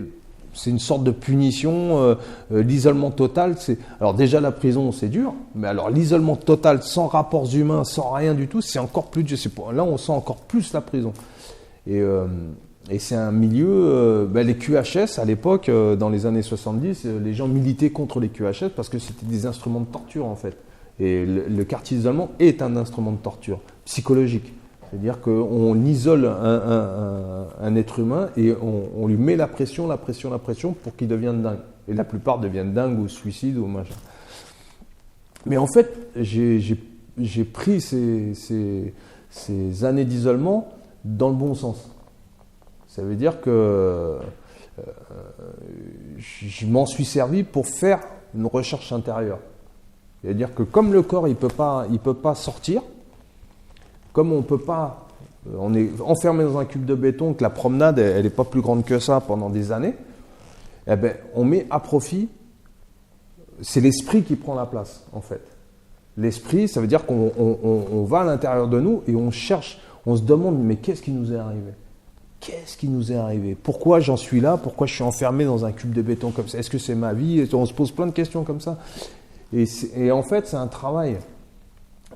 S2: c'est une sorte de punition. L'isolement total, alors déjà la prison, c'est dur, mais alors l'isolement total, sans rapports humains, sans rien du tout, c'est encore plus dur. Là, on sent encore plus la prison. Et c'est un milieu, les QHS à l'époque, dans les années 70, les gens militaient contre les QHS parce que c'était des instruments de torture en fait. Et le quartier d'isolement est un instrument de torture psychologique. C'est-à-dire qu'on isole un être humain et on lui met la pression pour qu'il devienne dingue. Et la plupart deviennent dingues ou suicides ou machin. Mais en fait, j'ai pris ces années d'isolement dans le bon sens. Ça veut dire que je m'en suis servi pour faire une recherche intérieure. C'est-à-dire que comme le corps il peut pas sortir, comme on peut pas, on est enfermé dans un cube de béton, que la promenade elle n'est pas plus grande que ça pendant des années, eh ben on met à profit. C'est l'esprit qui prend la place en fait. L'esprit, ça veut dire qu'on va à l'intérieur de nous et on cherche, on se demande mais qu'est-ce qui nous est arrivé ? Qu'est-ce qui nous est arrivé ? Pourquoi j'en suis là ? Pourquoi je suis enfermé dans un cube de béton comme ça ? Est-ce que c'est ma vie ? On se pose plein de questions comme ça. Et en fait, c'est un travail.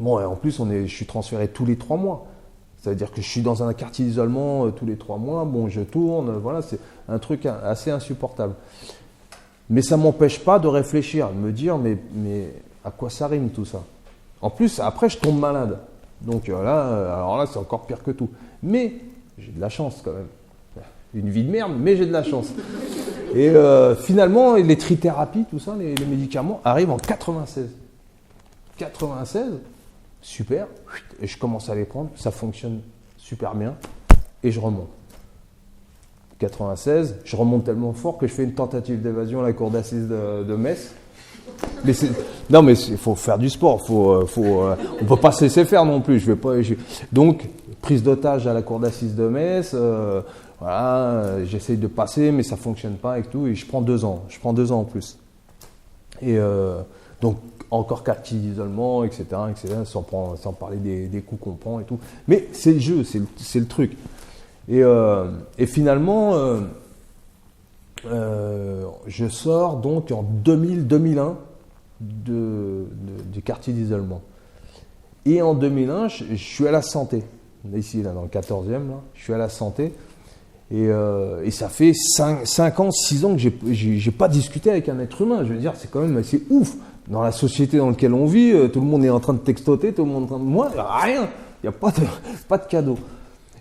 S2: Bon, et en plus, je suis transféré tous les 3 mois. Ça veut dire que je suis dans un quartier d'isolement tous les 3 mois. Bon, je tourne. Voilà, c'est un truc assez insupportable. Mais ça ne m'empêche pas de réfléchir, de me dire, mais à quoi ça rime tout ça ? En plus, après, je tombe malade. Donc alors là, c'est encore pire que tout. Mais j'ai de la chance quand même. Une vie de merde, mais j'ai de la chance. Et finalement, les trithérapies, tout ça, les médicaments arrivent en 96. 96, super. Et je commence à les prendre, ça fonctionne super bien. Et je remonte. 96, je remonte tellement fort que je fais une tentative d'évasion à la cour d'assises de Metz. Mais il faut faire du sport. On ne peut pas se laisser faire non plus. Donc, prise d'otage à la cour d'assises de Metz. Voilà, j'essaye de passer, mais ça ne fonctionne pas et tout. Et je prends 2 ans. Je prends 2 ans en plus. Et donc, encore 4 petits isolements, etc., sans parler des coups qu'on prend et tout. Mais c'est le jeu, c'est le truc. Et finalement, je sors donc en 2000-2001 du quartier d'isolement. Et en 2001, je suis à la santé. Ici, là, dans le 14e, là, je suis à la santé. Et ça fait 5 ans, 6 ans que j'ai pas discuté avec un être humain. Je veux dire, c'est quand même assez ouf. Dans la société dans laquelle on vit, tout le monde est en train de textoter, tout le monde est en train de... Moi, rien. Il n'y a pas de cadeau.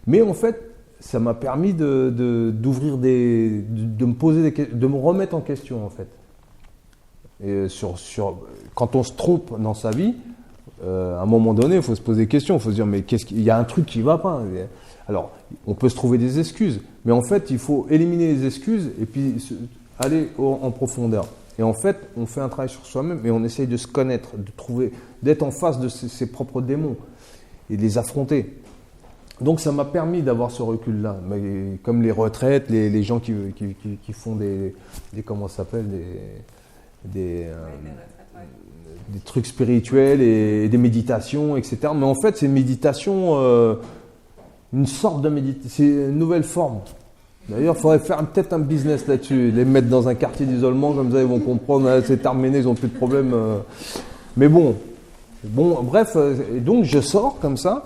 S2: Mais en fait, ça m'a permis d'ouvrir de me poser de me remettre en question, en fait. Et quand on se trompe dans sa vie, à un moment donné, il faut se poser des questions. Il faut se dire, mais il y a un truc qui ne va pas. Alors, on peut se trouver des excuses. Mais en fait, il faut éliminer les excuses et puis aller en profondeur. Et en fait, on fait un travail sur soi-même et on essaye de se connaître, d'être en face de ses propres démons et de les affronter. Donc ça m'a permis d'avoir ce recul-là. Mais comme les retraites, les gens qui font des comment ça s'appelle, des trucs spirituels et des méditations, etc. Mais en fait, c'est une méditation, une sorte de méditation, c'est une nouvelle forme. D'ailleurs, il faudrait faire peut-être un business là-dessus, les mettre dans un quartier d'isolement, comme ça ils vont comprendre, c'est terminé, ils n'ont plus de problème. Mais bon, bref, et donc je sors comme ça.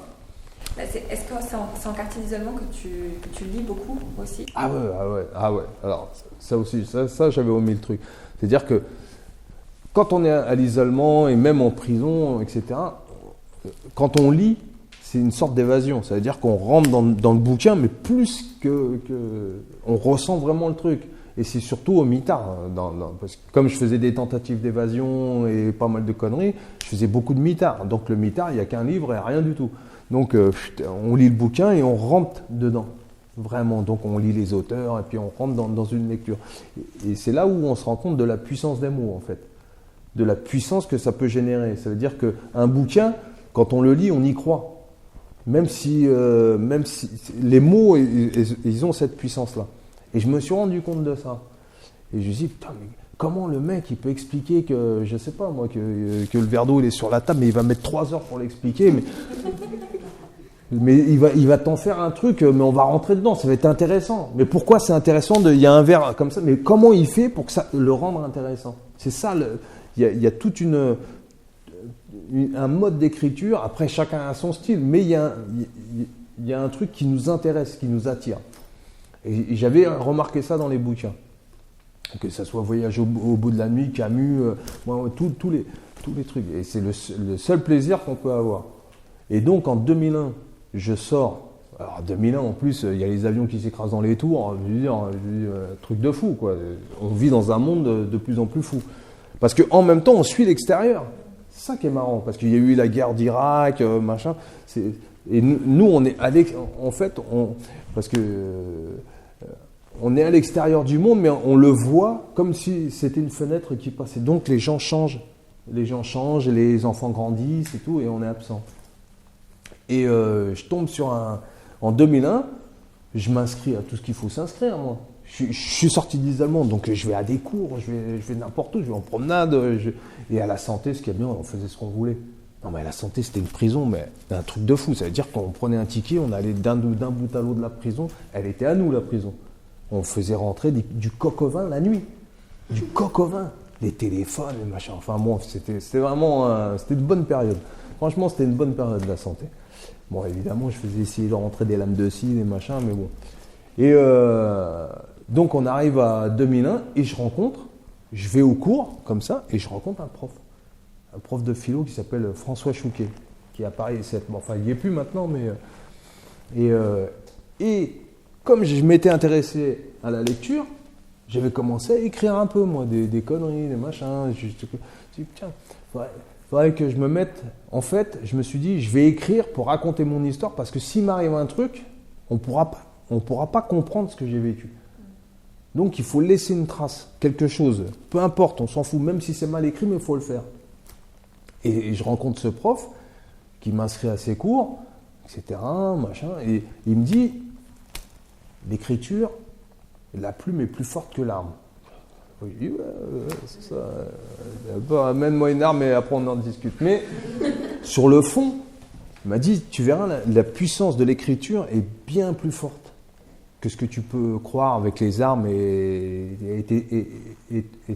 S1: Est-ce que c'est en quartier d'isolement que tu lis beaucoup aussi ?
S2: Ah ouais. Alors, ça aussi, ça j'avais omis le truc. C'est-à-dire que quand on est à l'isolement et même en prison, etc., quand on lit, c'est une sorte d'évasion. Ça veut dire qu'on rentre dans le bouquin, mais plus que on ressent vraiment le truc. Et c'est surtout au mitard. Parce que comme je faisais des tentatives d'évasion et pas mal de conneries, je faisais beaucoup de mitard. Donc le mitard, il n'y a qu'un livre et rien du tout. Donc on lit le bouquin et on rentre dedans. Vraiment. Donc on lit les auteurs et puis on rentre dans une lecture. Et c'est là où on se rend compte de la puissance des mots, en fait. De la puissance que ça peut générer. Ça veut dire qu'un bouquin, quand on le lit, on y croit. Même si les mots, ils ont cette puissance-là. Et je me suis rendu compte de ça. Et je me suis dit, putain, mais comment le mec, il peut expliquer que, je sais pas moi, que le verre d'eau, il est sur la table, mais il va mettre 3 heures pour l'expliquer. Mais il va t'en faire un truc, mais on va rentrer dedans, ça va être intéressant. Mais pourquoi c'est intéressant il y a un verre comme ça, mais comment il fait pour que ça le rendre intéressant? C'est ça, il y a toute un mode d'écriture. Après, chacun a son style, mais il y a un truc qui nous intéresse, qui nous attire. Et j'avais remarqué ça dans les bouquins. Que ça soit Voyage au bout de la nuit, Camus, tous les trucs. Et c'est le seul plaisir qu'on peut avoir. Et donc, en 2001, je sors. Alors, 2001, en plus, il y a les avions qui s'écrasent dans les tours. Je veux dire, truc de fou, quoi. On vit dans un monde de plus en plus fou. Parce qu'en même temps, on suit l'extérieur. C'est ça qui est marrant. Parce qu'il y a eu la guerre d'Irak, machin. Et nous, on est en fait, parce que on est à l'extérieur du monde, mais on le voit comme si c'était une fenêtre qui passait. Donc, les gens changent. Les gens changent, les enfants grandissent et tout, et on est absent. Et je tombe sur en 2001, je m'inscris à tout ce qu'il faut s'inscrire, moi. Je suis sorti des Allemands, donc je vais à des cours, je vais n'importe où, je vais en promenade. Et à la santé, ce qui est bien, on faisait ce qu'on voulait. Non, mais à la santé, c'était une prison, mais un truc de fou. Ça veut dire qu'on prenait un ticket, on allait d'un bout à l'autre de la prison. Elle était à nous, la prison. On faisait rentrer du coq au vin la nuit. Du coq au vin. Les téléphones, les machins. Enfin bon, c'était vraiment c'était une bonne période. Franchement, c'était une bonne période de la santé. Bon, évidemment, je faisais essayer de rentrer des lames de scie, des machins, mais bon. Et donc, on arrive à 2001 et je vais au cours, comme ça, et je rencontre un prof de philo qui s'appelle François Chouquet, qui est à Paris 7. Bon, enfin, il n'y est plus maintenant, mais... Et comme je m'étais intéressé à la lecture, j'avais commencé à écrire un peu, moi, des conneries, des machins. Je me suis dit, tiens, faudrait que je me mette... En fait, je me suis dit, je vais écrire pour raconter mon histoire, parce que s'il m'arrive un truc, on ne pourra pas comprendre ce que j'ai vécu. Donc, il faut laisser une trace, quelque chose. Peu importe, on s'en fout, même si c'est mal écrit, mais il faut le faire. Et je rencontre ce prof qui m'inscrit à ses cours, etc., machin, et il me dit, l'écriture, la plume est plus forte que l'arme. Oui, c'est ça. Amène-moi une arme et après on en discute. Mais sur le fond, il m'a dit, tu verras, la puissance de l'écriture est bien plus forte que ce que tu peux croire avec les armes et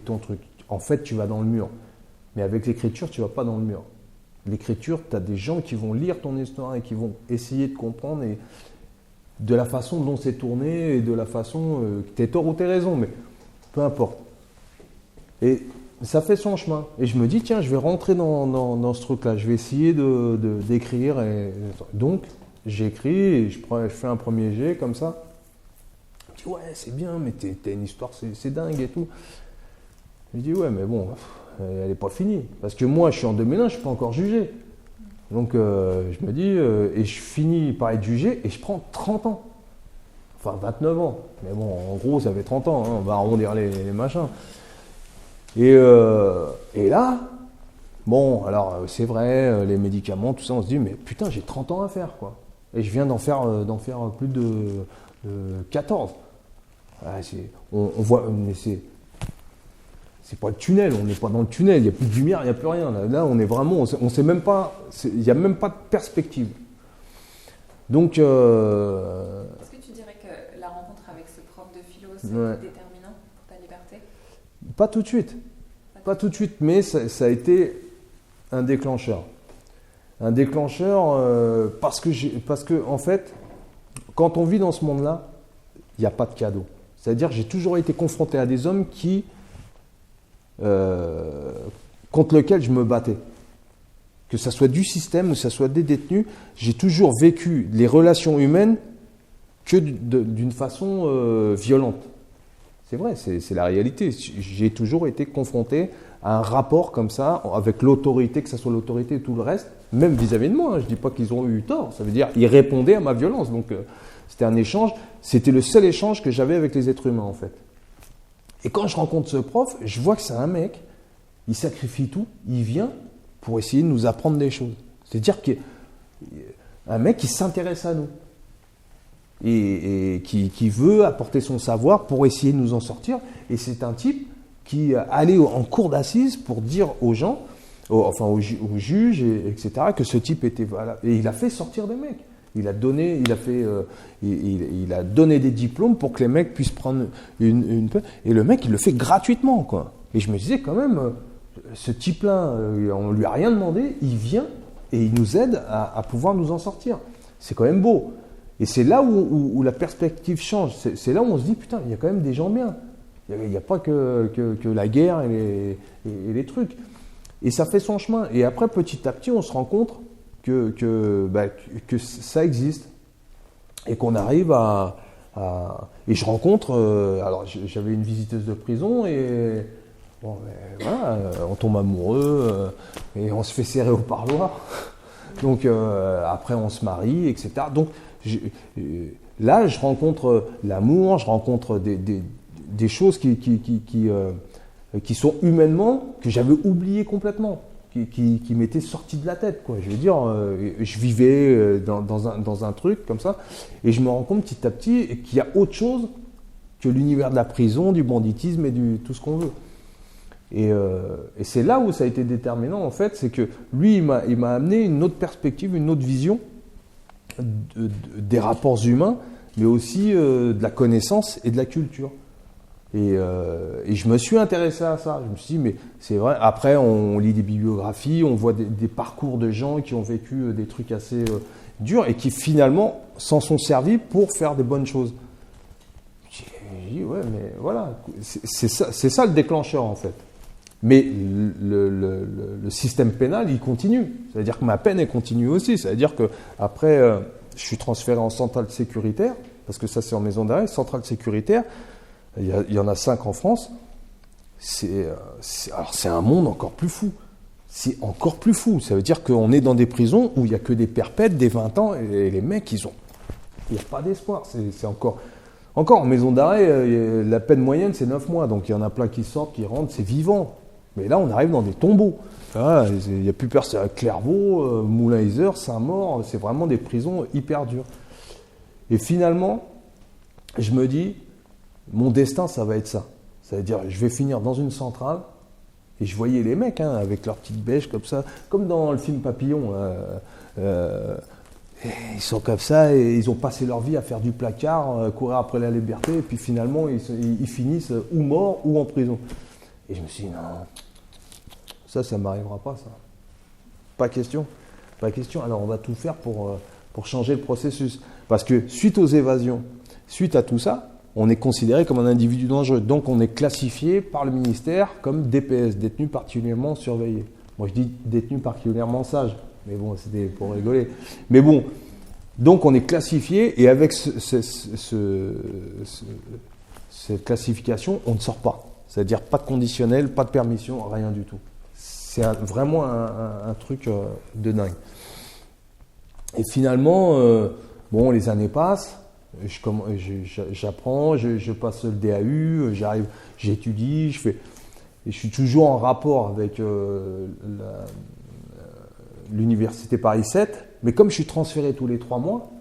S2: ton truc. En fait, tu vas dans le mur. Mais avec l'écriture, tu ne vas pas dans le mur. L'écriture, tu as des gens qui vont lire ton histoire et qui vont essayer de comprendre et de la façon dont c'est tourné et de la façon que tu es tort ou tu as raison, mais peu importe. Et ça fait son chemin. Et je me dis, tiens, je vais rentrer dans ce truc-là. Je vais essayer d'écrire. Donc, j'écris et je fais un premier jet comme ça. Je dis, ouais, c'est bien, mais t'as une histoire, c'est dingue et tout. Je dis, ouais, mais bon, elle n'est pas finie. Parce que moi, je suis en 2001, je ne suis pas encore jugé. Donc, je me dis, et je finis par être jugé et je prends 30 ans. Enfin, 29 ans. Mais bon, en gros, ça fait 30 ans. Hein, on va arrondir les machins. Et là, bon, alors c'est vrai, les médicaments, tout ça, on se dit, mais putain, j'ai 30 ans à faire, quoi. Et je viens d'en faire plus de 14. Ah, on voit, mais c'est pas le tunnel, on n'est pas dans le tunnel, il n'y a plus de lumière, il n'y a plus rien. Là, on est vraiment, on sait même pas, il n'y a même pas de perspective. Donc...
S1: Est-ce que tu dirais que la rencontre avec ce prof de philo, c'est déterminant pour ta liberté?
S2: Pas tout de suite. Pas tout de suite, mais ça a été un déclencheur. Un déclencheur parce que, en fait, quand on vit dans ce monde-là, il n'y a pas de cadeau. C'est-à-dire que j'ai toujours été confronté à des hommes contre lesquels je me battais. Que ça soit du système ou que ça soit des détenus, j'ai toujours vécu les relations humaines que d'une façon violente. C'est vrai, c'est la réalité. J'ai toujours été confronté à un rapport comme ça, avec l'autorité, que ce soit l'autorité et tout le reste, même vis-à-vis de moi. Je ne dis pas qu'ils ont eu tort, ça veut dire qu'ils répondaient à ma violence. Donc c'était un échange, c'était le seul échange que j'avais avec les êtres humains en fait. Et quand je rencontre ce prof, je vois que c'est un mec, il sacrifie tout, il vient pour essayer de nous apprendre des choses. C'est-à-dire qu'un mec qui s'intéresse à nous. Et qui veut apporter son savoir pour essayer de nous en sortir. Et c'est un type qui allait en cour d'assises pour dire aux gens, aux juges, etc., que ce type était valable. Et il a fait sortir des mecs. Il a donné des diplômes pour que les mecs puissent prendre une et le mec, il le fait gratuitement, quoi. Et je me disais quand même, ce type-là, on lui a rien demandé, il vient et il nous aide à pouvoir nous en sortir. C'est quand même beau. Et c'est là où la perspective change. C'est là où on se dit, putain, il y a quand même des gens bien. Il n'y a pas que la guerre et les trucs. Et ça fait son chemin. Et après, petit à petit, on se rend compte que ça existe. Et qu'on arrive à... Et je rencontre... alors, j'avais une visiteuse de prison et... Bon, voilà, on tombe amoureux et on se fait serrer au parloir. Donc, après, on se marie, etc. Donc, là, je rencontre l'amour, je rencontre des choses qui sont humainement, que j'avais oubliées complètement, qui m'étaient sorties de la tête, quoi. Je veux dire, je vivais dans un truc comme ça, et je me rends compte petit à petit qu'il y a autre chose que l'univers de la prison, du banditisme et tout ce qu'on veut. Et c'est là où ça a été déterminant, en fait, c'est que lui, il m'a amené une autre perspective, une autre vision des rapports humains, mais aussi de la connaissance et de la culture. Et je me suis intéressé à ça. Je me suis dit, mais c'est vrai. Après, on lit des bibliographies, on voit des parcours de gens qui ont vécu des trucs assez durs et qui finalement s'en sont servis pour faire des bonnes choses. J'ai dit, ouais, mais voilà, c'est ça le déclencheur, en fait. Mais le système pénal, il continue. C'est-à-dire que ma peine, elle continue aussi. C'est-à-dire qu'après, je suis transféré en centrale sécuritaire, parce que ça, c'est en maison d'arrêt, centrale sécuritaire. Il y en a 5 en France. Alors, c'est un monde encore plus fou. C'est encore plus fou. Ça veut dire qu'on est dans des prisons où il n'y a que des perpètes, des 20 ans, et les mecs, il n'y a pas d'espoir. C'est encore en maison d'arrêt, la peine moyenne, c'est 9 mois. Donc, il y en a plein qui sortent, qui rentrent, c'est vivant. Mais là, on arrive dans des tombeaux. Il n'y a plus personne. Clairvaux, Moulin-Isère, Saint-Maur, c'est vraiment des prisons hyper dures. Et finalement, je me dis, mon destin, ça va être ça. Ça veut dire, je vais finir dans une centrale, et je voyais les mecs, avec leurs petites bêches comme ça, comme dans le film Papillon. Ils sont comme ça, et ils ont passé leur vie à faire du placard, courir après la liberté, et puis finalement, ils finissent ou morts ou en prison. Et je me suis dit, non, ça ne m'arrivera pas, ça. Pas question. Alors, on va tout faire pour changer le processus. Parce que suite aux évasions, suite à tout ça, on est considéré comme un individu dangereux. Donc, on est classifié par le ministère comme DPS, détenu particulièrement surveillé. Moi, je dis détenu particulièrement sage. Mais bon, c'était pour rigoler. Mais bon, donc on est classifié et avec cette classification, on ne sort pas. C'est-à-dire pas de conditionnel, pas de permission, rien du tout. C'est vraiment un truc de dingue. Et finalement, les années passent, j'apprends, je passe le DAU, j'arrive, j'étudie, et je suis toujours en rapport avec l'université Paris 7, mais comme je suis transféré tous les 3 mois,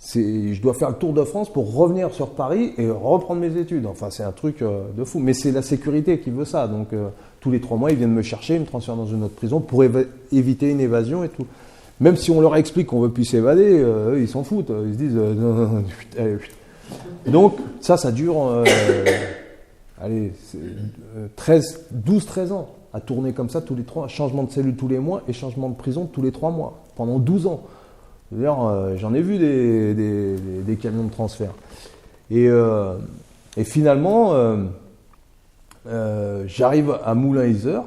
S2: je dois faire le tour de France pour revenir sur Paris et reprendre mes études. Enfin, c'est un truc de fou. Mais c'est la sécurité qui veut ça. Donc, tous les 3 mois, ils viennent me chercher, ils me transfèrent dans une autre prison pour éviter une évasion et tout. Même si on leur explique qu'on ne veut plus s'évader, eux, ils s'en foutent. Ils se disent non, allez. Donc, ça dure 12-13 ans à tourner comme ça tous les 3 mois. Changement de cellule tous les mois et changement de prison tous les 3 mois. Pendant 12 ans. D'ailleurs, j'en ai vu des camions de transfert. Et finalement, j'arrive à Moulin-Isère.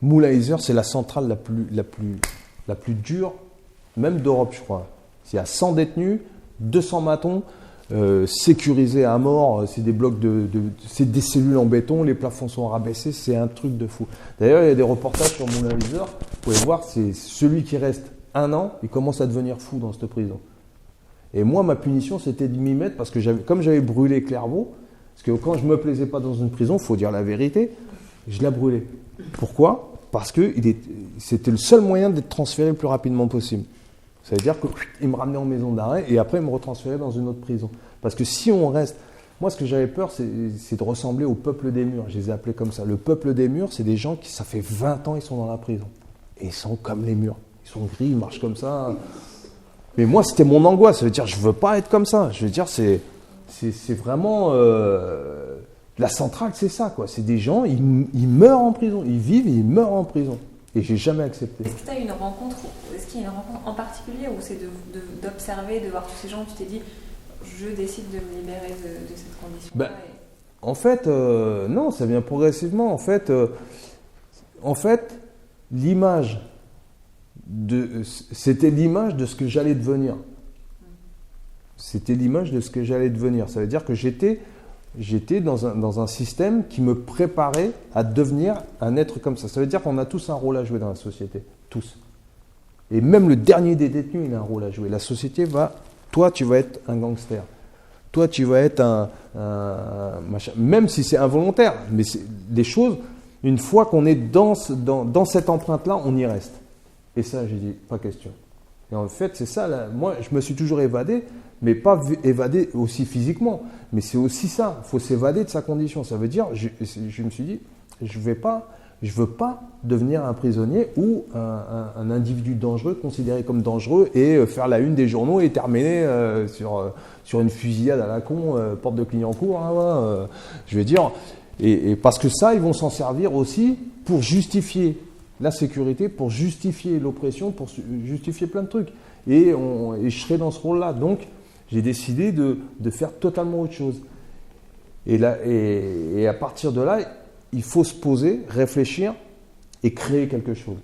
S2: Moulin-Isère, c'est la centrale la plus dure, même d'Europe, je crois. Il y a 100 détenus, 200 matons, sécurisés à mort. C'est des blocs c'est des cellules en béton. Les plafonds sont rabaissés. C'est un truc de fou. D'ailleurs, il y a des reportages sur Moulin-Isère. Vous pouvez voir, c'est celui qui reste 1 an, il commence à devenir fou dans cette prison. Et moi, ma punition, c'était de m'y mettre parce que comme j'avais brûlé Clairvaux, parce que quand je ne me plaisais pas dans une prison, il faut dire la vérité, je la brûlais. Pourquoi ? Parce que c'était le seul moyen d'être transféré le plus rapidement possible. Ça veut dire qu'il me ramenait en maison d'arrêt et après, il me retransférait dans une autre prison. Parce que si on reste... Moi, ce que j'avais peur, c'est de ressembler au peuple des murs. Je les ai appelés comme ça. Le peuple des murs, c'est des gens qui, ça fait 20 ans, ils sont dans la prison. Et ils sont comme les murs. Ils sont gris, ils marchent comme ça. Mais moi, c'était mon angoisse. Ça veut dire, je veux pas être comme ça. Je veux dire, c'est vraiment la centrale, c'est ça, quoi. C'est des gens, ils meurent en prison, ils vivent, et ils meurent en prison. Et j'ai jamais accepté.
S1: Est-ce que tu as une rencontre, est-ce qu'il y a une rencontre en particulier où c'est d'observer, de voir tous ces gens où tu t'es dit, je décide de me libérer de cette condition-là
S2: En fait, non, ça vient progressivement. En fait, l'image c'était l'image de ce que j'allais devenir. C'était l'image de ce que j'allais devenir. Ça veut dire que j'étais dans un système qui me préparait à devenir un être comme ça. Ça veut dire qu'on a tous un rôle à jouer dans la société. Tous. Et même le dernier des détenus, il a un rôle à jouer. La société toi, tu vas être un gangster. Toi, tu vas être un machin. Même si c'est involontaire. Mais c'est des choses, une fois qu'on est dans cette empreinte-là, on y reste. Et ça, j'ai dit, pas question. Et en fait, c'est ça. Moi, je me suis toujours évadé, mais pas évadé aussi physiquement. Mais c'est aussi ça. Il faut s'évader de sa condition. Ça veut dire, je me suis dit, je veux pas devenir un prisonnier ou un individu dangereux, considéré comme dangereux, et faire la une des journaux et terminer sur une fusillade à la con, porte de Clignancourt. Hein, je veux dire, et parce que ça, ils vont s'en servir aussi pour justifier la sécurité, pour justifier l'oppression, pour justifier plein de trucs. Et je serai dans ce rôle-là. Donc, j'ai décidé de faire totalement autre chose. Et à partir de là, il faut se poser, réfléchir et créer quelque chose.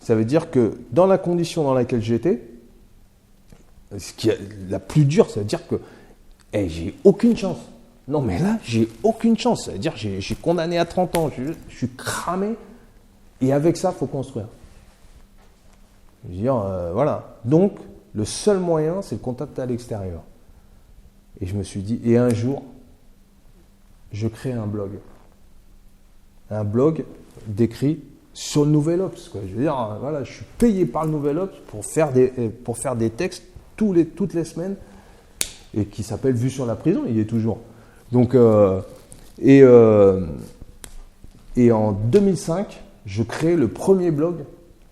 S2: Ça veut dire que dans la condition dans laquelle j'étais, ce qui est la plus dure, ça veut dire que j'ai aucune chance. Non, mais là, j'ai aucune chance. Ça veut dire que j'ai condamné à 30 ans, je suis cramé. Et avec ça, il faut construire. Je veux dire, voilà. Donc, le seul moyen, c'est le contact à l'extérieur. Et je me suis dit, et un jour, je crée un blog. Un blog décrit sur le Nouvel Obs, quoi. Je veux dire, voilà, je suis payé par le Nouvel Obs pour faire des textes toutes les semaines, et qui s'appelle Vue sur la prison, il y est toujours. Donc, et en 2005, je crée le premier blog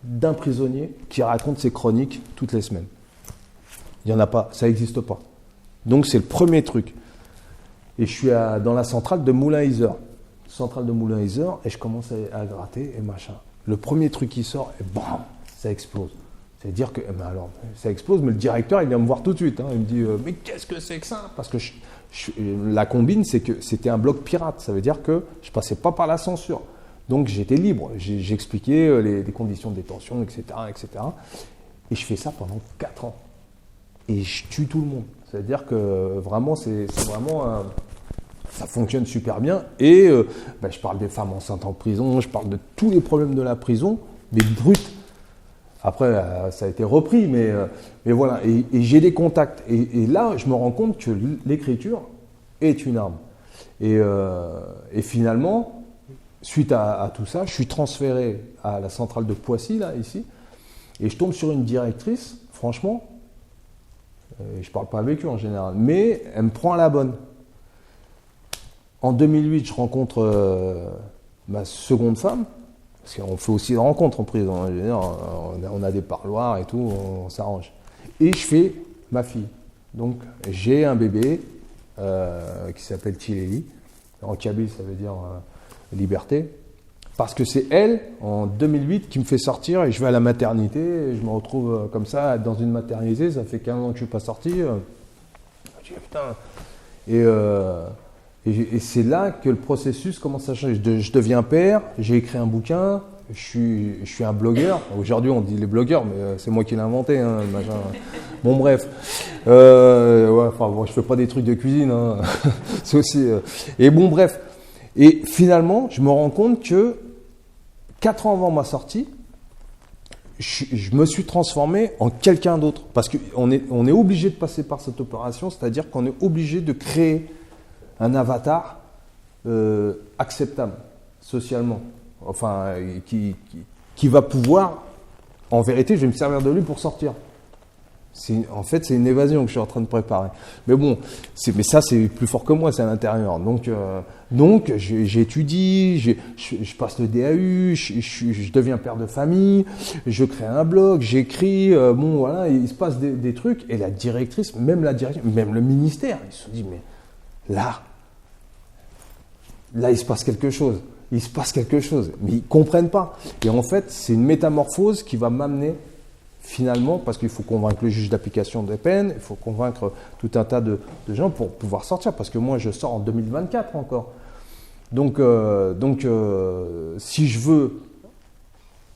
S2: d'un prisonnier qui raconte ses chroniques toutes les semaines. Il n'y en a pas, ça n'existe pas. Donc c'est le premier truc. Et je suis dans la centrale de Moulin-Isère. Centrale de Moulin-Isère, et je commence à gratter et machin. Le premier truc qui sort, et bam, ça explose. C'est-à-dire que, alors, ça explose, mais le directeur, il vient me voir tout de suite. Hein. Il me dit, mais qu'est-ce que c'est que ça? Parce que la combine, c'est que c'était un blog pirate. Ça veut dire que je ne passais pas par la censure. Donc j'étais libre, j'expliquais les conditions de détention, etc., etc. Et je fais ça pendant 4 ans. Et je tue tout le monde. C'est-à-dire que vraiment, ça fonctionne super bien. Et je parle des femmes enceintes en prison, je parle de tous les problèmes de la prison, mais brut. Après, ça a été repris, mais voilà. Et j'ai des contacts. Et là, je me rends compte que l'écriture est une arme. Et finalement, suite à tout ça, je suis transféré à la centrale de Poissy, là, ici, et je tombe sur une directrice, franchement, je ne parle pas avec eux en général, mais elle me prend à la bonne. En 2008, je rencontre ma seconde femme, parce qu'on fait aussi des rencontres en prison, on a des parloirs et tout, on s'arrange. Et je fais ma fille. Donc, j'ai un bébé qui s'appelle Tileli. En kabyle, ça veut dire liberté. Parce que c'est elle, en 2008, qui me fait sortir et je vais à la maternité. Et je me retrouve comme ça, dans une maternité. Ça fait 15 ans que je ne suis pas sorti. Je dis, putain. Et c'est là que le processus commence à changer. Je deviens père, j'ai écrit un bouquin, je suis un blogueur. Aujourd'hui, on dit les blogueurs, mais c'est moi qui l'ai inventé. Hein, bon, bref. Je fais pas des trucs de cuisine. Hein. C'est aussi. Et bon, bref. Et finalement, je me rends compte que 4 ans avant ma sortie, je me suis transformé en quelqu'un d'autre. Parce qu'on est obligé de passer par cette opération, c'est-à-dire qu'on est obligé de créer un avatar acceptable socialement. Enfin, qui va pouvoir, en vérité, je vais me servir de lui pour sortir. En fait, c'est une évasion que je suis en train de préparer. Mais bon, mais ça, c'est plus fort que moi, c'est à l'intérieur. Donc j'étudie, je passe le DAU, je deviens père de famille, je crée un blog, j'écris. Bon, voilà, il se passe des trucs. Et la directrice, même le ministère, ils se sont dit, mais là, il se passe quelque chose. Il se passe quelque chose. Mais ils ne comprennent pas. Et en fait, c'est une métamorphose qui va m'amener finalement, parce qu'il faut convaincre le juge d'application des peines, il faut convaincre tout un tas de gens pour pouvoir sortir, parce que moi je sors en 2024 encore. Donc si je veux,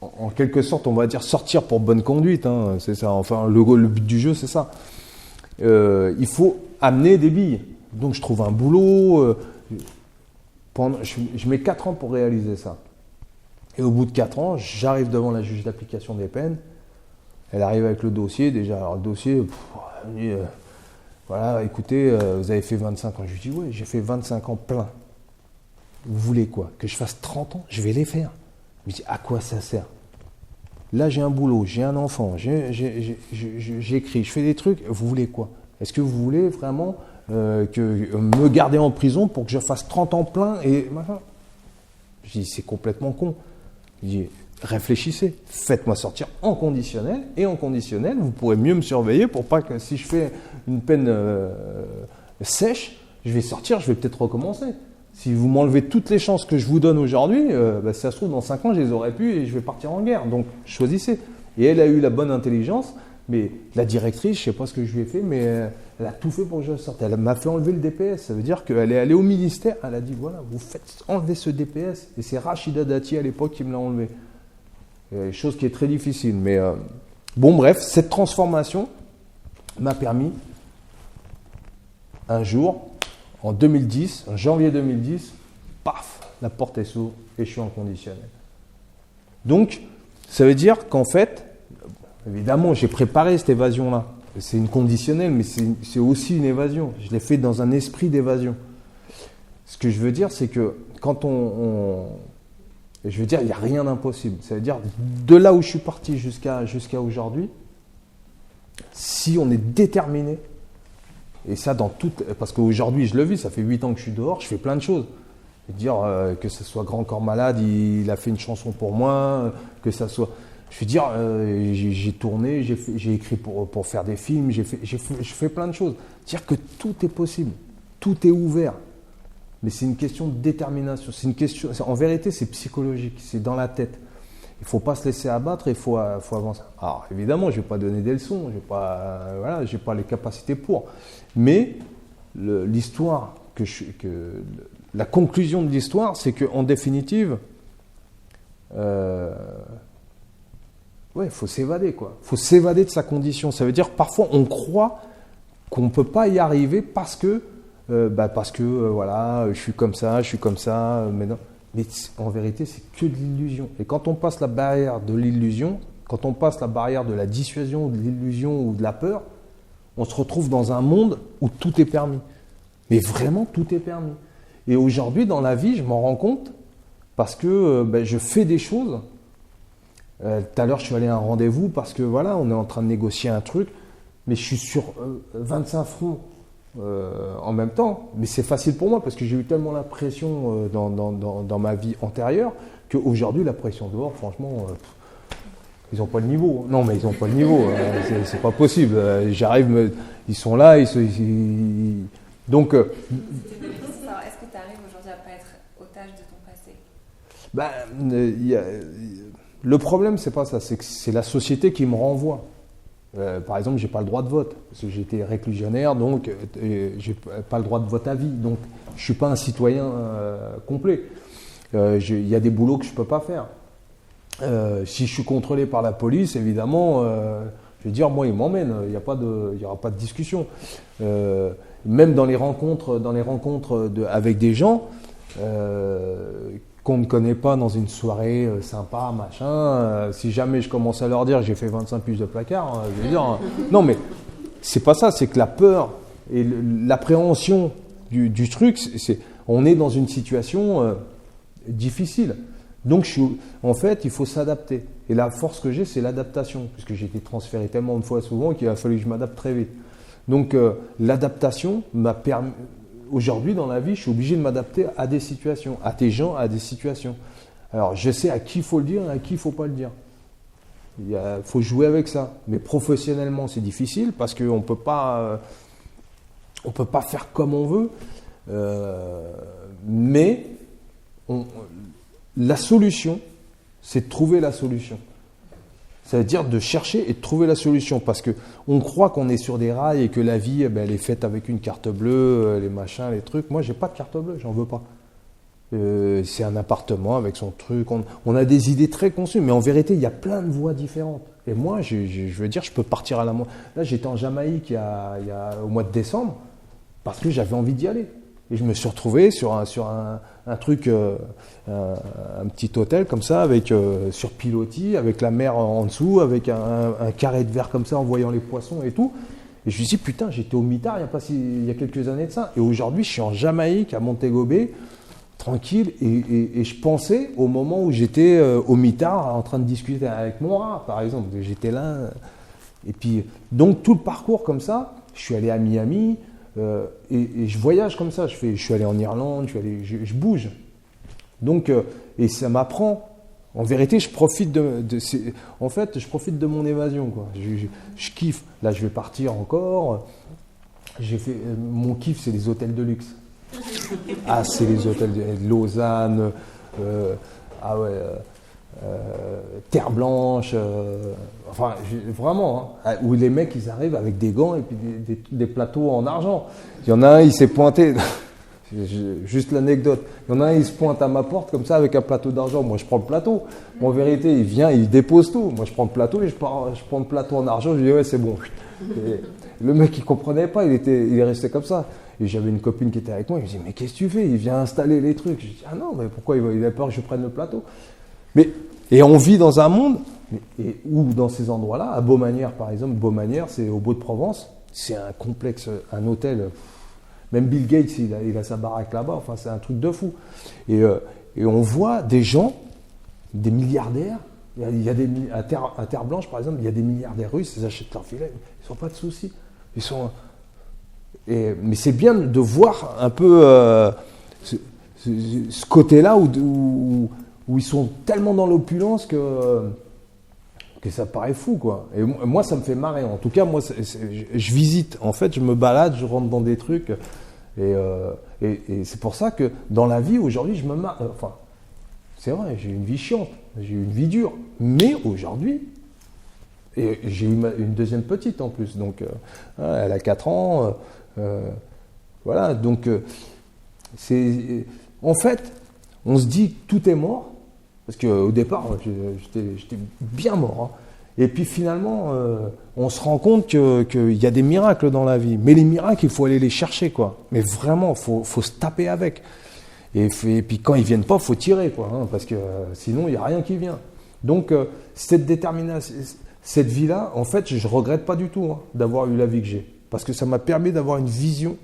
S2: en quelque sorte, on va dire sortir pour bonne conduite, hein, c'est ça, enfin le but du jeu c'est ça, il faut amener des billes. Donc je trouve un boulot, je mets 4 ans pour réaliser ça. Et au bout de 4 ans, j'arrive devant la juge d'application des peines. Elle arrive avec le dossier, déjà. Alors, le dossier, elle dit, voilà, écoutez, vous avez fait 25 ans. Je lui dis, oui, j'ai fait 25 ans plein. Vous voulez quoi? Que je fasse 30 ans? Je vais les faire. Je me dis, à quoi ça sert? Là, j'ai un boulot, j'ai un enfant, j'écris, je fais des trucs. Vous voulez quoi? Est-ce que vous voulez vraiment me garder en prison pour que je fasse 30 ans plein et machin? Je dis, c'est complètement con. Je dis, réfléchissez, faites-moi sortir en conditionnel, et en conditionnel, vous pourrez mieux me surveiller pour pas que si je fais une peine sèche, je vais sortir, je vais peut-être recommencer. Si vous m'enlevez toutes les chances que je vous donne aujourd'hui, si ça se trouve, dans 5 ans, je les aurais pu et je vais partir en guerre. Donc, choisissez. Et elle a eu la bonne intelligence, mais la directrice, je ne sais pas ce que je lui ai fait, mais elle a tout fait pour que je sorte. Elle m'a fait enlever le DPS. Ça veut dire qu'elle est allée au ministère, elle a dit, voilà, vous faites enlever ce DPS. Et c'est Rachida Dati à l'époque qui me l'a enlevé. Chose qui est très difficile. Mais bon, bref, cette transformation m'a permis, un jour, en 2010, en janvier 2010, paf, la porte est s'ouvre et je suis en conditionnel. Donc, ça veut dire qu'en fait, évidemment, j'ai préparé cette évasion-là. C'est une conditionnelle, mais c'est aussi une évasion. Je l'ai fait dans un esprit d'évasion. Ce que je veux dire, c'est que quand je veux dire, il n'y a rien d'impossible. Ça veut dire, de là où je suis parti jusqu'à aujourd'hui, si on est déterminé, et ça dans toute... Parce qu'aujourd'hui, je le vis, ça fait 8 ans que je suis dehors, je fais plein de choses. Je veux dire, que ce soit Grand Corps Malade, il a fait une chanson pour moi, que ça soit... Je veux dire, j'ai tourné, j'ai écrit pour faire des films, je fais plein de choses. C'est-à-dire que tout est possible, tout est ouvert. Mais c'est une question de détermination. En vérité, c'est psychologique, c'est dans la tête. Il ne faut pas se laisser abattre, il faut avancer. Alors, évidemment, je ne vais pas donner des leçons, je n'ai pas les capacités pour. Mais l'histoire, la conclusion de l'histoire, c'est qu'en définitive, il faut s'évader, quoi. Il faut s'évader de sa condition. Ça veut dire, parfois, on croit qu'on ne peut pas y arriver parce que voilà, je suis comme ça, mais non. Mais en vérité, c'est que de l'illusion. Et quand on passe la barrière de l'illusion, quand on passe la barrière de la dissuasion, de l'illusion ou de la peur, on se retrouve dans un monde où tout est permis. Mais vraiment, tout est permis. Et aujourd'hui, dans la vie, je m'en rends compte parce que je fais des choses. Tout à l'heure, je suis allé à un rendez-vous parce que voilà, on est en train de négocier un truc, mais je suis sur 25 fronts. En même temps, mais c'est facile pour moi parce que j'ai eu tellement la pression dans ma vie antérieure qu'aujourd'hui la pression dehors, franchement, ils n'ont pas le niveau. Non, mais ils n'ont pas le niveau, c'est pas possible. Ils sont là, donc.
S1: Est-ce que tu arrives aujourd'hui à ne pas être otage de ton passé?
S2: Le problème, c'est pas ça, c'est que c'est la société qui me renvoie. Par exemple, j'ai pas le droit de vote parce que j'étais réclusionnaire, donc j'ai pas le droit de vote à vie. Donc, je suis pas un citoyen complet. Il y a des boulots que je peux pas faire. Si je suis contrôlé par la police, évidemment, je vais dire, moi, ils m'emmènent. Il y aura pas de discussion. Même dans les rencontres, avec des gens qu'on ne connaît pas dans une soirée sympa, machin. Si jamais je commence à leur dire que j'ai fait 25 piges de placard, je vais dire non, mais c'est pas ça, c'est que la peur et l'appréhension du truc, on est dans une situation difficile. Donc, en fait, il faut s'adapter. Et la force que j'ai, c'est l'adaptation, puisque j'ai été transféré tellement de fois souvent qu'il a fallu que je m'adapte très vite. Donc, l'adaptation m'a permis. Aujourd'hui, dans la vie, je suis obligé de m'adapter à des situations, à des gens, à des situations. Alors, je sais à qui il faut le dire et à qui il ne faut pas le dire. Il faut jouer avec ça. Mais professionnellement, c'est difficile parce qu'on ne peut pas faire comme on veut. Mais la solution, c'est de trouver la solution. Ça veut dire de chercher et de trouver la solution. Parce qu'on croit qu'on est sur des rails et que la vie, elle est faite avec une carte bleue, les machins, les trucs. Moi, j'ai pas de carte bleue, j'en veux pas. C'est un appartement avec son truc. On a des idées très conçues, mais en vérité, il y a plein de voies différentes. Et moi, je veux dire, je peux partir à la... Là, j'étais en Jamaïque au mois de décembre parce que j'avais envie d'y aller. Et je me suis retrouvé sur un truc, un petit hôtel comme ça, sur pilotis, avec la mer en dessous, avec un carré de verre comme ça, en voyant les poissons et tout. Et je me suis dit, putain, j'étais au Mitard il y a quelques années de ça. Et aujourd'hui, je suis en Jamaïque, à Montego Bay, tranquille, et je pensais au moment où j'étais au Mitard en train de discuter avec mon rat, par exemple. J'étais là. Et puis, donc, tout le parcours comme ça, je suis allé à Miami, et je voyage comme ça. Je suis allé en Irlande, je bouge. Donc, et ça m'apprend. En vérité, je profite je profite de mon évasion, quoi. Je kiffe. Là, je vais partir encore. Mon kiff, c'est les hôtels de luxe. Ah, c'est les hôtels de Lausanne, Terre Blanche, vraiment, hein, où les mecs ils arrivent avec des gants et puis des plateaux en argent. Il y en a un, il s'est pointé, juste l'anecdote, il y en a un, il se pointe à ma porte comme ça avec un plateau d'argent. Moi je prends le plateau, en vérité il vient, il dépose tout. Moi je prends le plateau et je prends le plateau en argent, je lui dis ouais c'est bon. Et le mec il comprenait pas, il est resté comme ça. Et j'avais une copine qui était avec moi, il me dit mais qu'est-ce que tu fais? Il vient installer les trucs. Je dis ah non, mais pourquoi il a peur que je prenne le plateau? Et on vit dans un monde, où dans ces endroits-là, à Beaumanière par exemple, Beaumanière c'est au Beau-de-Provence, c'est un complexe, un hôtel, même Bill Gates il a sa baraque là-bas, enfin c'est un truc de fou. Et on voit des gens, des milliardaires, à Terre Blanche par exemple, il y a des milliardaires russes, ils achètent leur filet, ils n'ont pas de soucis. Mais c'est bien de voir un peu ce côté-là où ils sont tellement dans l'opulence que ça paraît fou, quoi. Et moi, ça me fait marrer. En tout cas, moi, je visite. En fait, je me balade, je rentre dans des trucs. Et c'est pour ça que dans la vie, aujourd'hui, je me marre. Enfin, c'est vrai, j'ai une vie chiante, j'ai une vie dure. Mais aujourd'hui, et j'ai eu une deuxième petite en plus. Donc, elle a 4 ans. Voilà, donc en fait, on se dit que tout est mort, parce qu'au départ, j'étais bien mort. Hein. Et puis finalement, on se rend compte qu'il y a des miracles dans la vie. Mais les miracles, il faut aller les chercher, quoi. Mais vraiment, faut se taper avec. Et puis quand ils viennent pas, il faut tirer, quoi, hein, parce que sinon, il n'y a rien qui vient. Donc, cette détermination, cette vie-là, en fait, je ne regrette pas du tout d'avoir eu la vie que j'ai. Parce que ça m'a permis d'avoir une vision,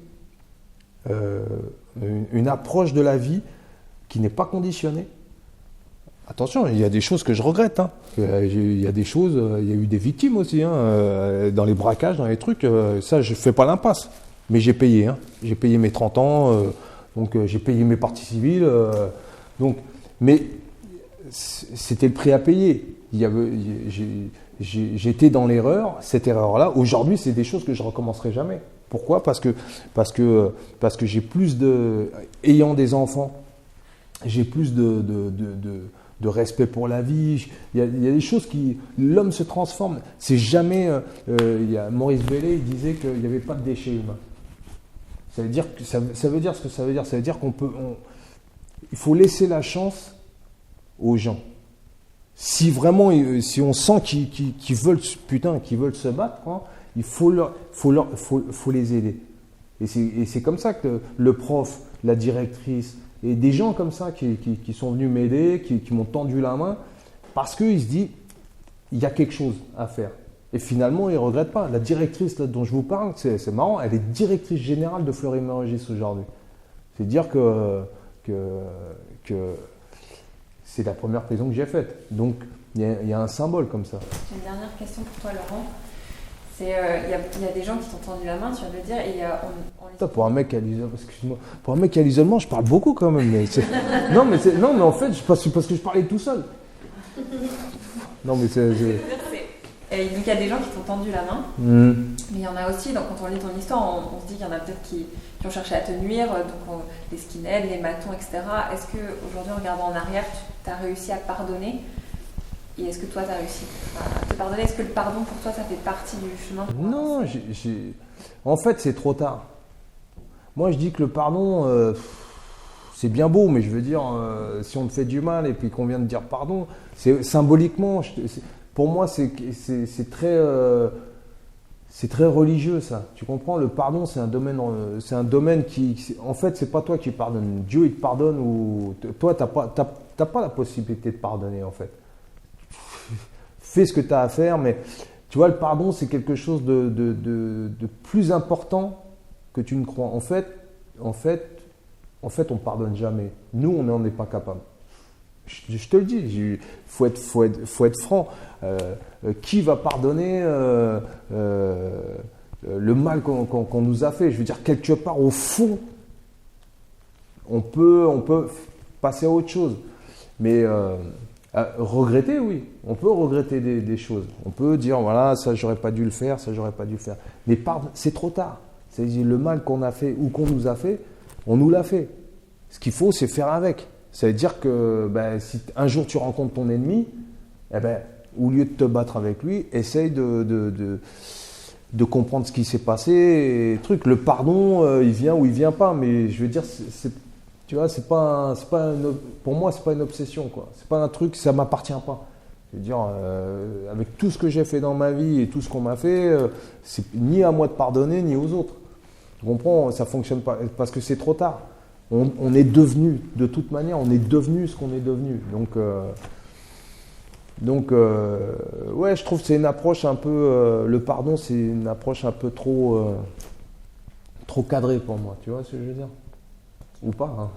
S2: une approche de la vie qui n'est pas conditionnée. Attention, il y a des choses que je regrette. Hein. Il y a des choses, il y a eu des victimes aussi, hein, dans les braquages, dans les trucs. Ça, je ne fais pas l'impasse. Mais j'ai payé. Hein. J'ai payé mes 30 ans, donc j'ai payé mes parties civiles. Mais c'était le prix à payer. J'étais dans l'erreur, cette erreur-là. Aujourd'hui, c'est des choses que je ne recommencerai jamais. Pourquoi ? Parce que j'ai plus ayant des enfants, j'ai plus de respect pour la vie. Il y a des choses l'homme se transforme. C'est jamais. Il y a Maurice Bellay, il disait qu'il n'y avait pas de déchets humains. Ça veut dire ce que ça veut dire. Ça veut dire il faut laisser la chance aux gens. Si vraiment, si on sent qu'ils veulent se battre, hein, il faut les aider. Et c'est comme ça que le prof, la directrice, et des gens comme ça qui sont venus m'aider, qui m'ont tendu la main, parce qu'ils se disent, il y a quelque chose à faire. Et finalement, ils ne regrettent pas. La directrice là, dont je vous parle, c'est marrant, elle est directrice générale de Fleury-Mérogis aujourd'hui. C'est dire que c'est la première prison que j'ai faite. Donc, il y a un symbole comme ça.
S1: J'ai une dernière question pour toi, Laurent. Il y a des gens qui t'ont tendu la main, tu viens de le dire, et
S2: pour un mec à l'isolement, excuse-moi, pour un mec à l'isolement, je parle beaucoup quand même. Mais non, mais en fait, parce que je parlais tout seul. Non, mais
S1: Et donc il y a des gens qui t'ont tendu la main, mais il y en a aussi, donc quand on lit ton histoire, on se dit qu'il y en a peut-être qui ont cherché à te nuire, donc les skinheads, les matons, etc. Est-ce qu'aujourd'hui, en regardant en arrière, tu as réussi à pardonner? Et est-ce que toi, tu as réussi à te pardonner? Est-ce que le pardon, pour toi, ça fait partie du chemin?
S2: Non, en fait, c'est trop tard. Moi, je dis que le pardon, c'est bien beau, mais je veux dire, si on te fait du mal et puis qu'on vient de dire pardon, c'est symboliquement, pour moi, c'est très religieux, ça. Tu comprends? Le pardon, c'est un domaine qui, en fait, c'est pas toi qui pardonne. Dieu, il te pardonne ou toi, t'as pas la possibilité de pardonner, en fait. Fais ce que tu as à faire, mais tu vois, le pardon, c'est quelque chose de plus important que tu ne crois. En fait, on pardonne jamais. Nous, on n'en est pas capable. Je te le dis, il faut être franc. Qui va pardonner le mal qu'on nous a fait? Je veux dire, quelque part, au fond, on peut passer à autre chose. Mais regretter, oui. On peut regretter des choses. On peut dire, voilà, ça, j'aurais pas dû le faire, ça, j'aurais pas dû le faire. Mais c'est trop tard. C'est-à-dire, le mal qu'on a fait ou qu'on nous a fait, on nous l'a fait. Ce qu'il faut, c'est faire avec. Ça veut dire que si un jour tu rencontres ton ennemi, au lieu de te battre avec lui, essaye de comprendre ce qui s'est passé. Le pardon, il vient ou il vient pas. Mais je veux dire, tu vois, pour moi, c'est pas une obsession, quoi. C'est pas un truc, ça m'appartient pas. Je veux dire, avec tout ce que j'ai fait dans ma vie et tout ce qu'on m'a fait, c'est ni à moi de pardonner, ni aux autres. Tu comprends? Ça fonctionne pas, parce que c'est trop tard. On est devenu, de toute manière, on est devenu ce qu'on est devenu. Donc, ouais, je trouve que c'est une approche un peu, le pardon, c'est une approche un peu trop cadrée pour moi. Tu vois ce que je veux dire? Ou pas, hein.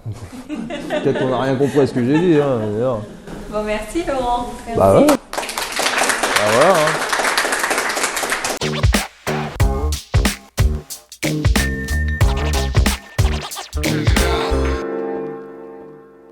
S2: Peut-être qu'on n'a rien compris à ce que j'ai dit. Hein,
S1: bon, merci Laurent.
S2: Bah ouais. Bah voilà. Hein.